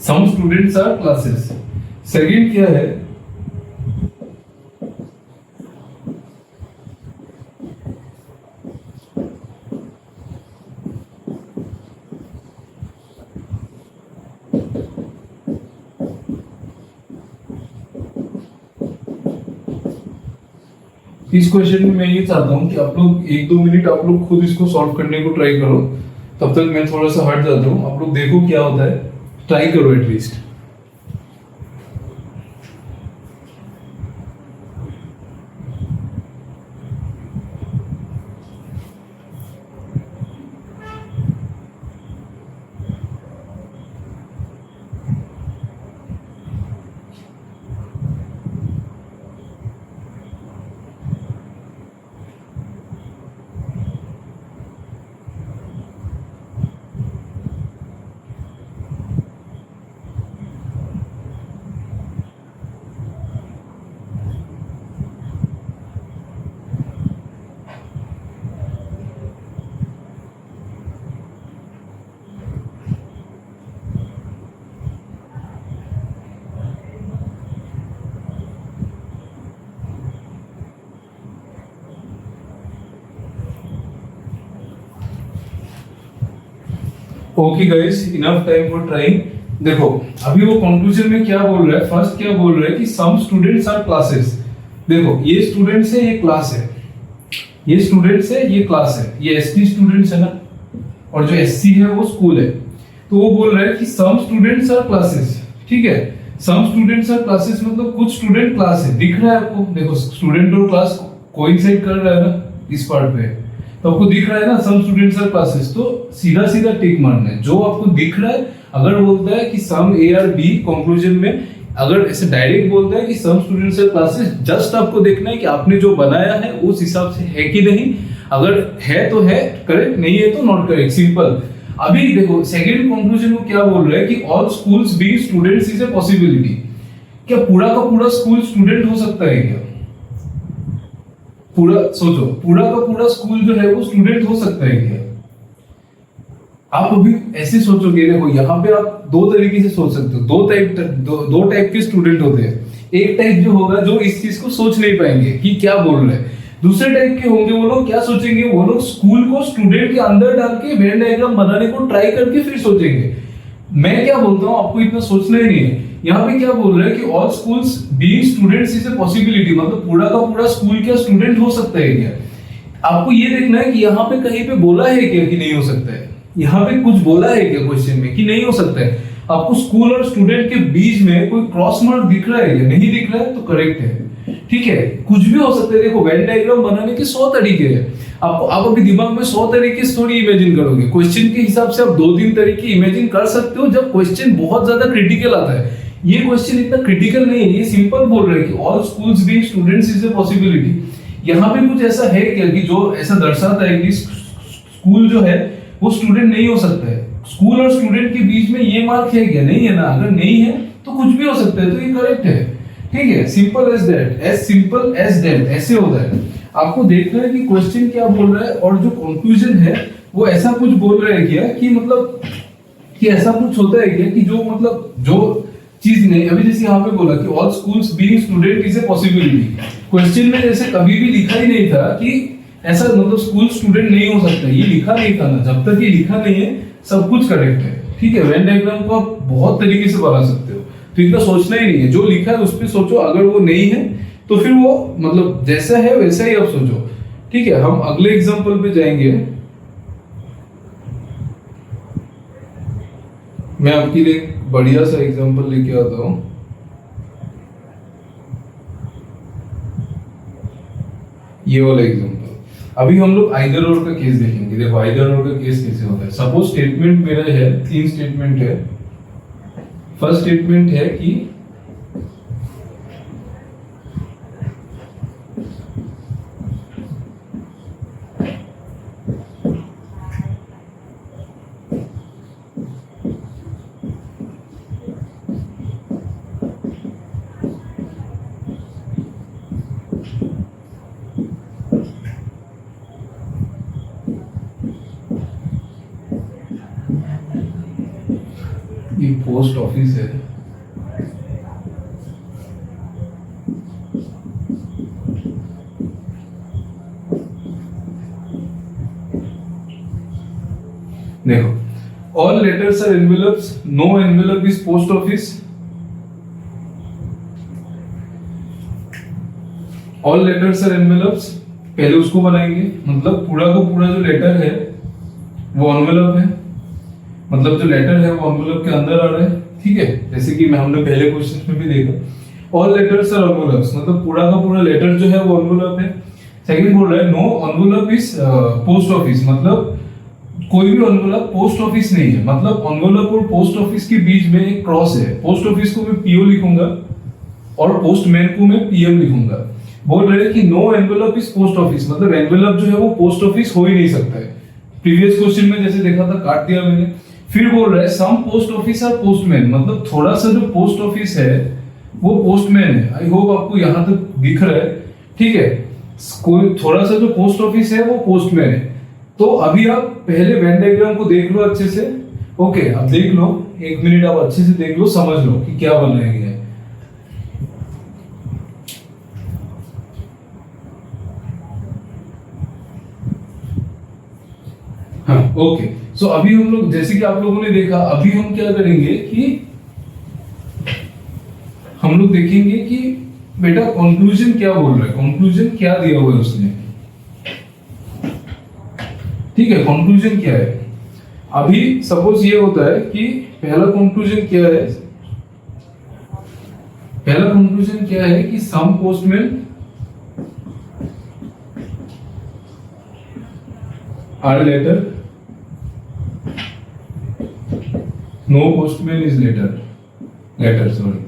some students are classes. Second क्या है, इस क्वेश्चन में मैं ये चाहता हूं कि आप लोग 1-2 मिनट आप लोग खुद इसको सॉल्व करने को ट्राई करो। तब तक मैं थोड़ा सा हट जाता हूं, आप लोग देखो क्या होता है, ट्राई करो at least. Okay guys, enough time for trying. देखो अभी वो कंक्लूजन में क्या बोल रहा है, फर्स्ट क्या बोल रहा है कि सम स्टूडेंट्स आर क्लासेस। देखो ये स्टूडेंट्स है, ये क्लास है, ये स्टूडेंट्स है, ये क्लास है, ये एसटी स्टूडेंट्स है ना, और जो एससी है वो स्कूल है। तो वो बोल रहा है कि सम स्टूडेंट्स आर क्लासेस, ठीक है। सम स्टूडेंट्स आर क्लासेस मतलब कुछ स्टूडेंट क्लास है, दिख रहा है आपको। देखो स्टूडेंट और क्लास कोइंसाइड कर रहा है ना इस पार्ट पे, तो आपको दिख रहा है ना सम स्टूडेंट्स आर क्लासेस, तो सीधा सीधा टिक मारना है जो आपको दिख रहा है। अगर बोलता है कि some A are B conclusion में, अगर ऐसे डायरेक्ट बोलता है कि some students are classes, just आपको देखना है कि आपने जो बनाया है उस हिसाब से है कि नहीं। अगर है तो है करेक्ट, नहीं है तो नॉट करेक्ट, सिंपल। अभी देखो सेकंड कंक्लूजन को क्या बोल रहा है कि all schools being students is a possibility. क्या पूरा का पूरा स्कूल स्टूडेंट हो सकता है क्या? पूरा सोचो, पूरा का पूरा स्कूल जो है वो स्टूडेंट हो सकता है क्या? आप अभी ऐसे सोचोगे, देखो यहाँ पे आप दो तरीके से सोच सकते हो। दो टाइप के स्टूडेंट होते हैं। एक टाइप जो होगा जो इस चीज को सोच नहीं पाएंगे कि क्या बोल रहे हैं। दूसरे टाइप के होंगे वो लोग क्या सोचेंगे, वो लोग स्कूल को स्टूडेंट के अंदर डाल के वेन डायग्राम बनाने को ट्राई करके फिर सोचेंगे। मैं क्या बोलता हूँ, आपको इतना सोचना ही नहीं है। यहाँ पे क्या बोल रहा है कि all schools being students is a possibility, मतलब पूरा का पूरा स्कूल क्या स्टूडेंट हो सकता है क्या? आपको ये देखना है कि यहाँ पे कहीं पे बोला है क्या कि नहीं हो सकता है। यहाँ पे कुछ बोला है क्या क्वेश्चन में कि नहीं हो सकता है। आपको स्कूल और स्टूडेंट के बीच में कोई क्रॉस मार्क दिख रहा है या नहीं दिख रहा है तो करेक्ट है, ठीक है। कुछ भी हो सकता है। देखो वेन डायग्राम बनाने के 100 तरीके हैं। आपको आप अभी दिमाग में 100 तरीके थोड़ी इमेजिन करोगे। क्वेश्चन के हिसाब से आप 2-3 तरीके इमेजिन कर सकते हो जब क्वेश्चन बहुत ज्यादा क्रिटिकल आता है। ये क्वेश्चन इतना क्रिटिकल नहीं है, ये सिंपल बोल रहे हैं कि all schools being students is a possibility. यहाँ पे कुछ ऐसा है क्या कि जो ऐसा दर्शाता है कि स्कूल जो है वो स्टूडेंट नहीं हो सकता है। स्कूल और स्टूडेंट के बीच में ये मार्क है क्या? नहीं है ना। अगर नहीं है तो कुछ भी हो सकता है, तो ये करेक्ट है, ठीक है। Simple as that, as simple as that, ऐसे होता है। आपको देखना है कि क्वेश्चन क्या बोल रहा है और जो कंक्लूजन है वो ऐसा कुछ बोल रहा है क्या कि मतलब कि ऐसा कुछ होता है क्या कि जो मतलब जो चीज नहीं। अभी जैसे यहाँ पे बोला कि all schools being student is a possibility. Question में जैसे कभी भी लिखा ही नहीं था कि ऐसा मतलब स्कूल स्टूडेंट नहीं हो सकता, ये लिखा नहीं था ना। जब तक ये लिखा नहीं है सब कुछ करेक्ट है, ठीक है। वेन डायग्राम को आप बहुत तरीके से बना सकते हो, तो इतना सोचना ही नहीं है। जो लिखा है उस पर सोचो, अगर वो नहीं है तो फिर वो मतलब जैसा है वैसा ही आप सोचो, ठीक है। हम अगले एग्जांपल पे जाएंगे। मैं आपके लिए एक बढ़िया सा एग्जांपल लेके आता हूं। ये वाला एग्जांपल। अभी हम लोग आइदर और का केस देखेंगे। देखो आइदर और का केस कैसे होता है। सपोज स्टेटमेंट मेरा है, 3 स्टेटमेंट है। फर्स्ट स्टेटमेंट है कि ये पोस्ट ऑफिस है। देखो all letters are envelopes, no envelope is post office. All letters are envelopes, पहले उसको बनाएंगे, मतलब पूरा का पूरा जो लेटर है वो एनवेलप है, मतलब जो लेटर है वो एनवेलप के अंदर आ रहा है, ठीक है। जैसे कि हमने पहले क्वेश्चन में भी देखा, ऑल लेटर्स आर एनवेलप्स, मतलब पूरा का पूरा लेटर जो है वो एनवेलप है। सेकंड बोल रहा है no envelope is post office, मतलब कोई भी एनवेलप पोस्ट ऑफिस नहीं है। मतलब एनवेलप और पोस्ट ऑफिस के बीच में एक क्रॉस है। पोस्ट ऑफिस को मैं पीओ लिखूंगा और पोस्टमैन को मैं पीएम लिखूंगा। बोल रहे हैं कि no envelope is post office, मतलब एनवेलप जो है वो पोस्ट ऑफिस हो ही नहीं सकता है। प्रीवियस क्वेश्चन में जैसे देखा था, काट दिया मैंने। फिर बोल रहा है some post office are postman, मतलब थोड़ा सा जो पोस्ट ऑफिस है वो पोस्टमैन है। आई होप आपको यहां तक दिख रहा है, ठीक है। कोई थोड़ा सा जो पोस्ट ऑफिस है वो पोस्टमैन है। तो अभी आप पहले वेन डायग्राम को देख लो अच्छे से। ओके, अब देख लो, 1 मिनट आप अच्छे से देख लो, समझ लो कि क्या बनाया गया है। हाँ ओके, सो अभी हम लोग, जैसे कि आप लोगों ने देखा, अभी हम क्या करेंगे कि हम लोग देखेंगे कि बेटा कंक्लूजन क्या बोल रहा है, कंक्लूजन क्या दिया हुआ है उसने। ठीक है, कंक्लूजन क्या है। अभी सपोज ये होता है कि पहला कंक्लूजन क्या है, पहला कंक्लूजन क्या है कि some postman are letter, no postman is letter, letter sorry.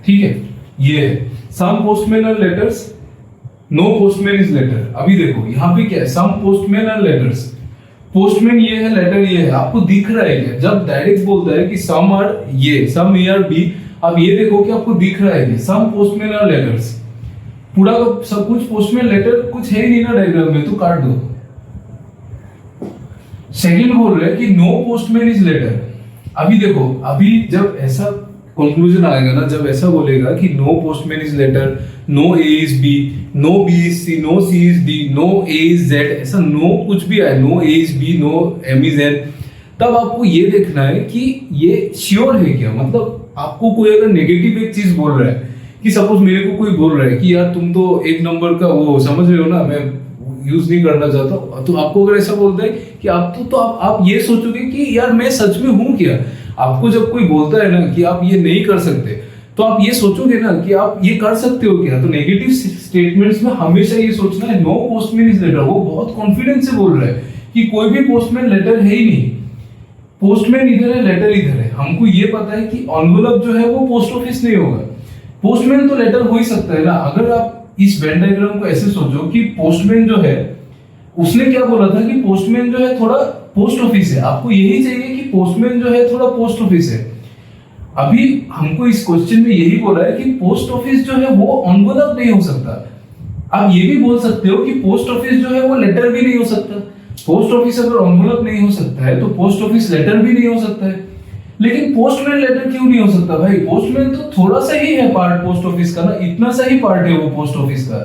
ठीक है, ये है some postman are letters, no postman is letter. अभी देखो यहाँ पे क्या है, some postman are letters, postman ये है, लेटर ये है, आपको दिख रहा है क्या? जब डायरेक्ट बोलता है कि सम आर ये, सम ए आर बी, अब ये देखो कि आपको दिख रहा है कि सम पोस्टमैन आर लेटर्स, पूरा का सब कुछ पोस्टमैन लेटर कुछ है ही नहीं ना डायग्राम में, तो काट दो। सेकंड बोल रहा है कि नो पोस्टमैन इज लेटर। अभी देखो, अभी जब ऐसा कंक्लूजन आएगा ना, जब ऐसा बोलेगा कि no postman is letter, no A is B, no B is C, no C is D, no A is Z, ऐसा नो कुछ भी आए, no A is B, no M is N, तब आपको ये देखना है कि ये श्योर है क्या। मतलब आपको कोई अगर नेगेटिव एक चीज बोल रहा है, कि सपोज मेरे को कोई बोल रहा है कि यार तुम तो एक नंबर का वो, समझ रहे हो ना, मैं यूज नहीं करना चाहता, तो आपको अगर ऐसा बोलता है कि आप तो आप ये सोचोगे कि यार मैं सच में हूं क्या। आपको जब कोई बोलता है ना कि आप ये नहीं कर सकते, तो आप ये सोचोगे ना कि आप ये कर सकते हो क्या। तो नेगेटिव स्टेटमेंट्स में हमेशा ये सोचना है नो पोस्टमैन इज लेटर। वो बहुत कॉन्फिडेंस से बोल रहा है कि कोई भी पोस्टमैन लेटर है ही नहीं, पोस्टमैन इधर है, लेटर इधर है। हमको ये पता है कि एनवेलप जो है वो पोस्ट ऑफिस नहीं होगा, पोस्टमैन तो लेटर हो ही सकता है ना। अगर आप इस वेन डायग्राम को ऐसे सोचो कि पोस्टमैन जो है, उसने क्या बोला था कि पोस्टमैन जो है थोड़ा पोस्ट ऑफिस है, आपको यही चाहिए कि पोस्टमैन जो है थोड़ा पोस्ट ऑफिस है। अभी हमको इस क्वेश्चन में यही बोला है कि पोस्ट ऑफिस जो है वो एनवेलप नहीं हो सकता। आप ये भी बोल सकते हो कि पोस्ट ऑफिस जो है वो लेटर भी नहीं हो सकता। पोस्ट ऑफिस अगर एनवेलप नहीं हो सकता है तो पोस्ट ऑफिस लेटर भी नहीं हो सकता है। लेकिन पोस्टमैन लेटर क्यों नहीं हो सकता भाई? पोस्टमैन तो थोड़ा सा ही है पार्ट पोस्ट ऑफिस का ना, इतना सा ही पार्ट है वो पोस्ट ऑफिस का,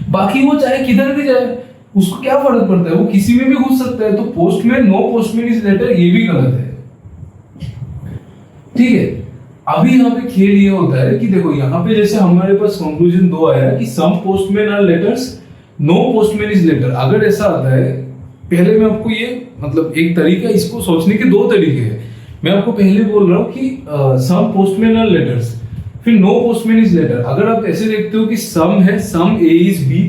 बाकी वो चाहे किधर भी जाए उसको क्या फर्क पड़ता है, वो किसी में भी घुस सकता है। तो postman, no postman is letter, ये भी गलत है। ठीक है, अभी यहाँ पे खेल ये होता है कि देखो यहाँ पे जैसे हमारे पास कंक्लूजन दो आया है कि some postman are letters, no postman is letter. अगर ऐसा आता है, पहले मैं आपको ये मतलब एक तरीका, इसको सोचने के दो तरीके हैं। मैं आपको पहले बोल रहा हूँ कि सम पोस्टमैन आर लेटर्स, फिर नो पोस्टमैन इज लेटर। अगर आप ऐसे देखते हो कि सम है, सम ए इज बी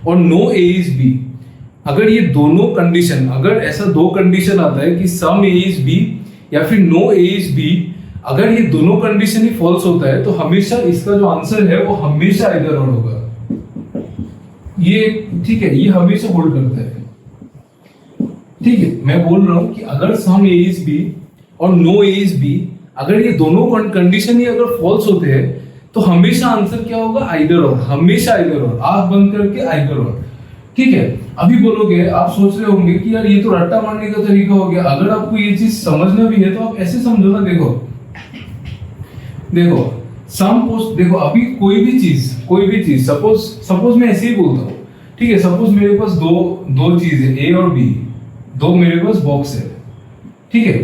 और नो ए इज बी, अगर ये दोनों कंडीशन, अगर ऐसा दो कंडीशन आता है कि सम ए इज बी या फिर नो ए इज बी, अगर ये दोनों कंडीशन ही फॉल्स होता है तो हमेशा इसका जो आंसर है वो हमेशा इधर और होगा। ये ठीक है, ये हमेशा होल्ड करता है। ठीक है, मैं बोल रहा हूं कि अगर सम ए इज बी और नो ए इज बी, अगर ये दोनों कंडीशन ही अगर फॉल्स होते हैं तो हमेशा आंसर क्या होगा? आइदर और, हमेशा आइदर और, आंख बंद करके आइदर और। ठीक है, अभी बोलोगे, आप सोच रहे होंगे कि यार ये तो रट्टा मारने का तरीका हो गया। अगर आपको ये चीज समझना भी है तो आप ऐसे समझो ना, देखो सम पोस्ट, देखो अभी कोई भी चीज सपोज मैं ऐसे ही बोलता हूँ। ठीक है, सपोज मेरे पास दो चीज है, ए और बी, दो मेरे पास बॉक्स है। ठीक है,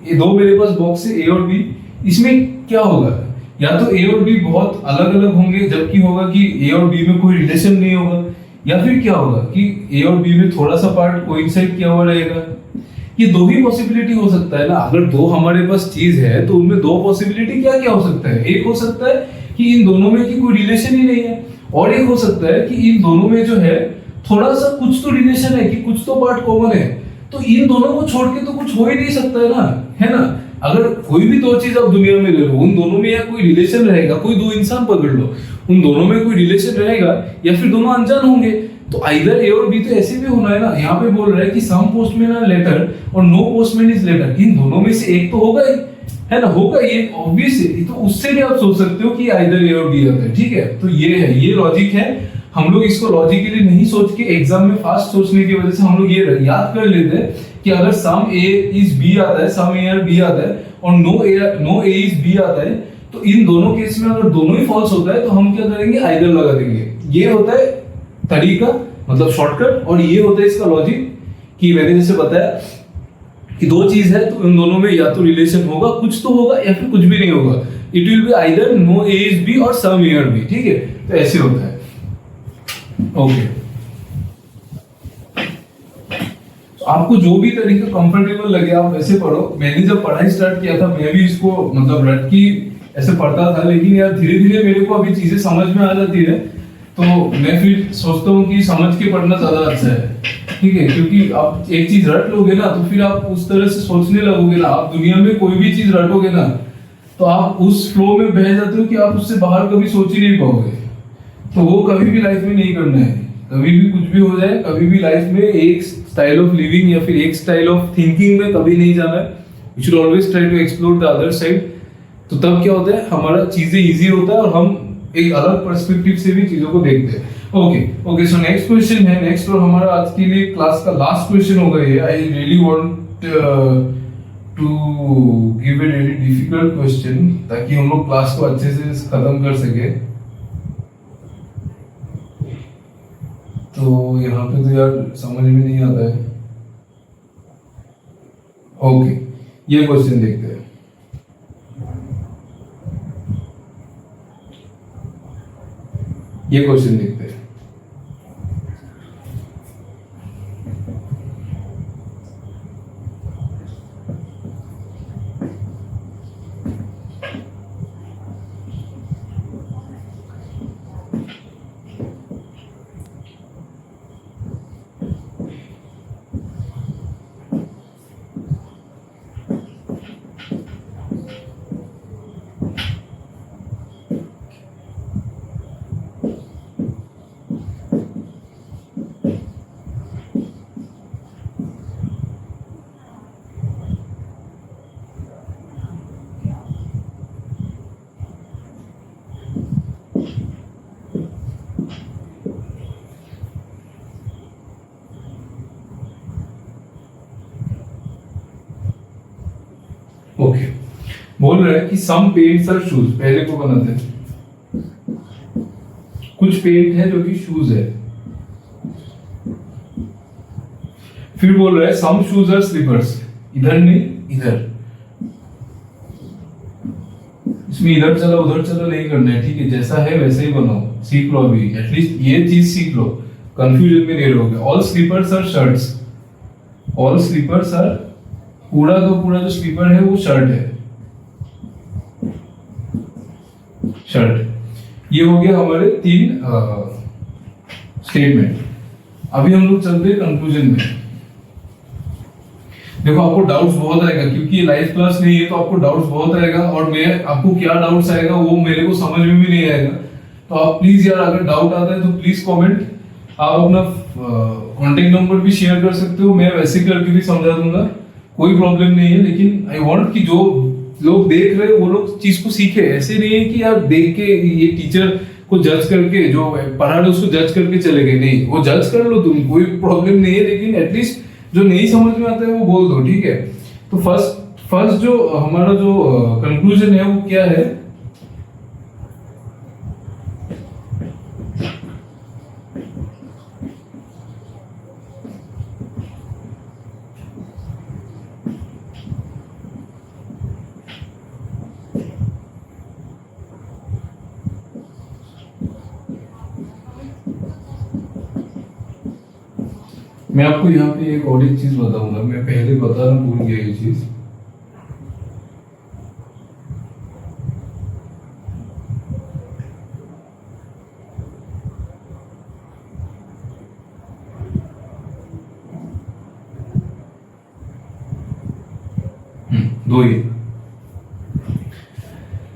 ये दो मेरे पास बॉक्स है, ए और बी। इसमें क्या होगा? या तो ए और बी बहुत अलग अलग होंगे, जबकि होगा कि ए और बी में कोई रिलेशन नहीं होगा, या फिर क्या होगा कि ए और बी में थोड़ा सा पार्ट कोइंसाइड किया हुआ रहेगा। ये दो ही पॉसिबिलिटी हो सकता है ना। अगर दो हमारे पास चीज है तो उनमें दो पॉसिबिलिटी क्या क्या हो सकता है? एक हो सकता है कि इन दोनों में की कोई रिलेशन ही नहीं है, और एक हो सकता है कि इन दोनों में जो है थोड़ा सा कुछ तो रिलेशन है, कि कुछ तो पार्ट कॉमन है। तो इन दोनों को छोड़ के तो कुछ हो ही नहीं सकता है ना, है ना। अगर कोई भी दो चीज आप दुनिया में ले लो, उन दोनों में या कोई रिलेशन रहेगा, कोई दो इंसान पकड़ लो, उन दोनों में कोई रिलेशन रहेगा या फिर दोनों अनजान होंगे। तो आइदर ए और बी तो ऐसे भी होना है ना। यहाँ पे बोल रहा है कि सम पोस्टमैन आर लेटर और नो पोस्टमैन इज लेटर, इन दोनों में से एक तो होगा ही, है ना, होगा ये ऑब्वियस है। तो उससे भी आप सोच सकते हो कि आइदर ए और बी आता है। ठीक है, तो ये है, ये लॉजिक है। हम लोग इसको लॉजिकली नहीं सोच के एग्जाम में फास्ट सोचने की वजह से हम लोग ये याद कर लेते हैं कि अगर सम ए इज बी आता है, सम ए आर बी आता है और नो ए इज बी आता है, तो इन दोनों केस में अगर दोनों ही फॉल्स होता है तो हम क्या करेंगे? आइदर लगा देंगे। ये होता है तरीका, मतलब शॉर्टकट। और ये होता है इसका लॉजिक कि मैंने जैसे बताया कि दो चीज है, तो इन दोनों में या तो रिलेशन होगा, कुछ तो होगा, या फिर कुछ भी नहीं होगा। It will be either no A is B और सम ए और बी, ठीक है। तो ऐसे होता है। ओके, आपको जो भी तरीका कंफर्टेबल लगे आप वैसे पढ़ो। मैंने जब पढ़ाई स्टार्ट किया था मैं भी इसको मतलब रट की ऐसे पढ़ता था, लेकिन यार धीरे धीरे मेरे को अभी चीजें समझ में आ जाती है, तो मैं फिर सोचता हूँ कि समझ के पढ़ना ज्यादा अच्छा है, ठीक है। क्योंकि आप एक चीज रट लोगे ना तो फिर आप उस तरह से सोचने लगोगे ना। आप दुनिया में कोई भी चीज रटोगे ना तो आप उस फ्लो में बह जाते हो कि आप उससे बाहर कभी सोच ही नहीं पाओगे। तो वो कभी भी लाइफ में नहीं करना है। कभी भी कुछ भी हो जाए, कभी भी लाइफ में एक स्टाइल ऑफ लिविंग या फिर एक स्टाइल ऑफ थिंकिंग में कभी नहीं जाना है। We should always try to explore the other side. तो तब क्या होता है, हमारा चीजें इजी होता है और हम एक अलग पर्सपेक्टिव से भी चीजों को देखते हैं। ओके, सो नेक्स्ट क्वेश्चन है, नेक्स्ट और हमारा आज के लिए क्लास का लास्ट क्वेश्चन होगा ये। I really want to give a really difficult question ताकि हम लोग क्लास को अच्छे से खत्म कर सके। तो यहाँ पे तो यार समझ में नहीं आता है। ओके, ये क्वेश्चन देखते हैं। ये क्वेश्चन देखते हैं। ओके, बोल रहा है कि सम पेंट्स आर शूज। पहले को बनाते हैं। कुछ पेंट है जो कि शूज है। फिर बोल रहा है सम शूज आर स्लीपर्स। इधर नहीं, इधर। इसमें इधर चला उधर चला नहीं करना है, ठीक है। जैसा है वैसे ही बनाओ, सीख लो अभी। एटलीस्ट ये चीज सीख लो, कंफ्यूजन में नहीं रहोगे। All slippers are shirts. All slippers are, पूरा का पूरा जो स्लीपर है वो शर्ट है। शर्ट। ये हो गया हमारे 3 स्टेटमेंट। अभी हम लोग चलते हैं कंक्लूजन में। देखो आपको डाउट्स बहुत आएगा क्योंकि ये लाइव क्लास नहीं है, तो आपको डाउट्स बहुत आएगा और मैं आपको क्या डाउट्स आएगा वो मेरे को समझ में भी नहीं आएगा। तो आप प्लीज यार, अगर डाउट आता है तो प्लीज कमेंट। आप अपना कॉन्टेक्ट नंबर भी शेयर कर सकते हो, मैं वैसे करके भी समझा दूंगा, कोई प्रॉब्लम नहीं है। लेकिन आई वांट कि जो लोग देख रहे हैं वो लोग चीज को सीखे। ऐसे नहीं है कि यार देख के ये टीचर को जज करके, जो पढ़ा रहे उसको जज करके चले गए। नहीं, वो जज कर लो तुम, कोई प्रॉब्लम नहीं है। लेकिन एटलीस्ट जो नहीं समझ में आता है वो बोल दो, ठीक है। तो फर्स्ट जो हमारा जो कंक्लूजन है वो क्या है, मैं आपको यहाँ पे एक और एक चीज बताऊंगा। मैं पहले बताना भूल गया ये चीज। दो ही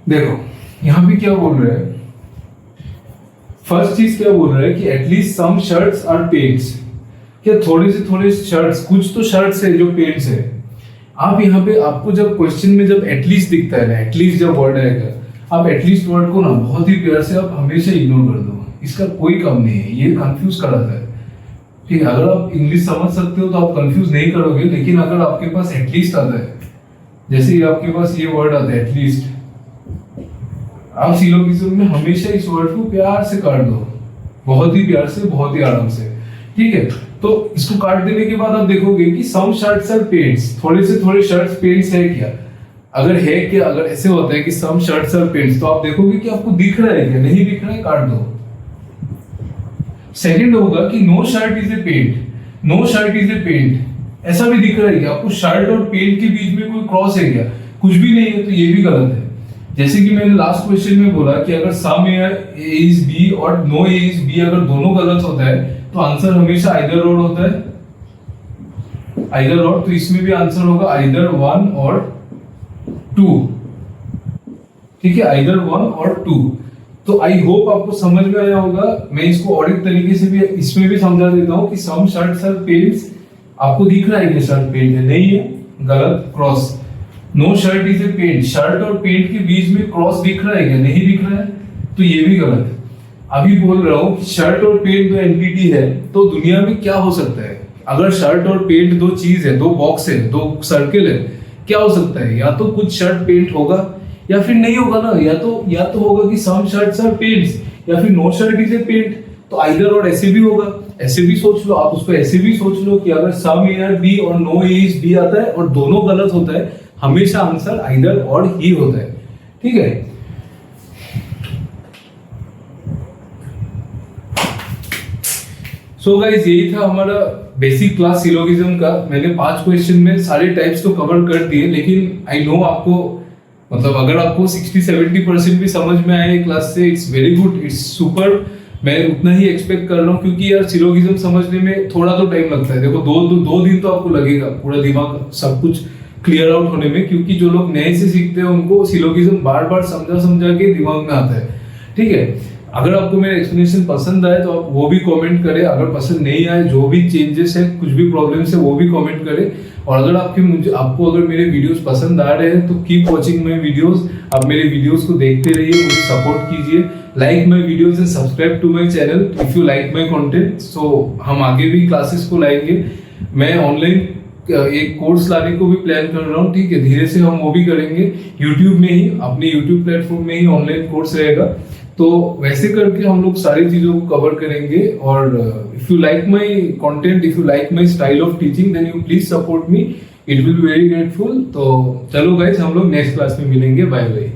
देखो यहाँ पे क्या बोल रहा है। फर्स्ट चीज क्या बोल रहा है कि at least some shirts are pants. क्या थोड़े से थोड़े शर्ट्स, कुछ तो शर्ट्स है जो पेंट्स है। आप यहाँ पे, आपको जब क्वेश्चन में जब एटलीस्ट दिखता है ना, एटलीस्ट जब वर्ड आएगा, आप एटलीस्ट वर्ड को ना बहुत ही प्यार से आप हमेशा इग्नोर कर दो। इसका कोई काम नहीं है, ये कंफ्यूज कराता है, ठीक है। अगर आप इंग्लिश समझ सकते हो तो आप कंफ्यूज नहीं करोगे। लेकिन अगर आपके पास एटलीस्ट आता है, जैसे ही आपके पास ये वर्ड आता है एटलीस्ट, आप सिलोगिज्म में हमेशा इस वर्ड को प्यार से काट दो, बहुत ही प्यार से, बहुत ही आराम से। ठीक है, तो इसको काट देने के बाद आप देखोगे कि सम शर्ट्स आर पेंट्स, थोड़े से थोड़े शर्ट्स पेंट्स है क्या, अगर है क्या, अगर ऐसे होता है कि सम शर्ट्स आर पेंट्स, तो आप देखोगे कि आपको दिख रहा है क्या, नहीं दिख रहा है, काट दो। सेकंड होगा कि no shirt is a pant, no shirt is a pant, ऐसा भी दिख रहा है क्या आपको, शर्ट और पेंट के बीच में कोई क्रॉस है क्या, कुछ भी नहीं है, तो ये भी गलत है। जैसे कि मैंने लास्ट क्वेश्चन में बोला कि अगर सम ए इज बी और नो ए इज बी अगर दोनों गलत होता है तो आंसर हमेशा आइदर और होता है, आइदर और, तो इसमें भी आंसर होगा आइदर 1 और 2, ठीक है, आइदर 1 और 2। तो आई होप आपको समझ में आया होगा। मैं इसको और एक तरीके से भी इसमें भी समझा देता हूँ कि सम शर्ट्स आर पेंट्स, आपको दिख रहा है कि शर्ट पेंट है, नहीं है, गलत, cross. No shirt is a pant, shirt और पेंट के बीच में क्रॉस दिख रहा है क्या, नहीं दिख रहा है, तो ये भी गलत है। अभी बोल रहा हूँ शर्ट और पेंट दो एंटिटी है, तो दुनिया में क्या हो सकता है, अगर शर्ट और पेंट दो चीज है, दो बॉक्स है, दो सर्कल है, क्या हो सकता है, या तो कुछ शर्ट पेंट होगा या फिर नहीं होगा ना, या तो होगा कि सम शर्ट्स आर पेंट्स या फिर no shirt is a pant, तो आइदर और ऐसे भी होगा, ऐसे भी सोच लो आप, उसको ऐसे भी सोच लो कि अगर सम ए आर बी और नो ए इज बी आता है और दोनों गलत होता है, हमेशा आंसर आइदर और ही होता है, ठीक है। सो गाइस, यही था हमारा बेसिक क्लास सिलोगिज्म का। मैंने 5 क्वेश्चन में सारे टाइप्स तो कवर कर दिए, लेकिन आई नो आपको, मतलब अगर आपको 60-70% भी समझ में आए क्लास से, it's very good, it's super. मैं उतना ही एक्सपेक्ट कर रहा हूँ, क्योंकि यार सिलोगिज्म समझने में थोड़ा तो टाइम लगता है। देखो, दो दिन तो आपको लगेगा पूरा दिमाग सब कुछ क्लियर आउट होने में, क्योंकि जो लोग नए से सीखते हैं उनको सिलोगिज्म बार बार समझा के दिमाग में आता है, ठीक है। अगर आपको मेरा एक्सप्लेनेशन पसंद आए तो आप वो भी कमेंट करें, अगर पसंद नहीं आए, जो भी चेंजेस है, कुछ भी प्रॉब्लम्स है, वो भी कमेंट करें। और अगर आपको अगर मेरे वीडियोस पसंद आ रहे हैं तो कीप वॉचिंग माय वीडियोस, आप मेरे वीडियोस को देखते रहिए, मुझे सपोर्ट कीजिए, like my videos and subscribe to my channel if you like my content. So हम आगे भी क्लासेस को लाएंगे, मैं ऑनलाइन एक कोर्स लाने को भी प्लान कर रहा हूँ, ठीक है, धीरे से हम वो भी करेंगे, यूट्यूब में ही, अपने यूट्यूब प्लेटफॉर्म में ही ऑनलाइन कोर्स रहेगा। तो वैसे करके हम लोग सारी चीजों को कवर करेंगे। और if you like my content, if you like my style of teaching, then you please support me, it will be very grateful. तो चलो गाइस, हम लोग नेक्स्ट क्लास में मिलेंगे, बाय बाय।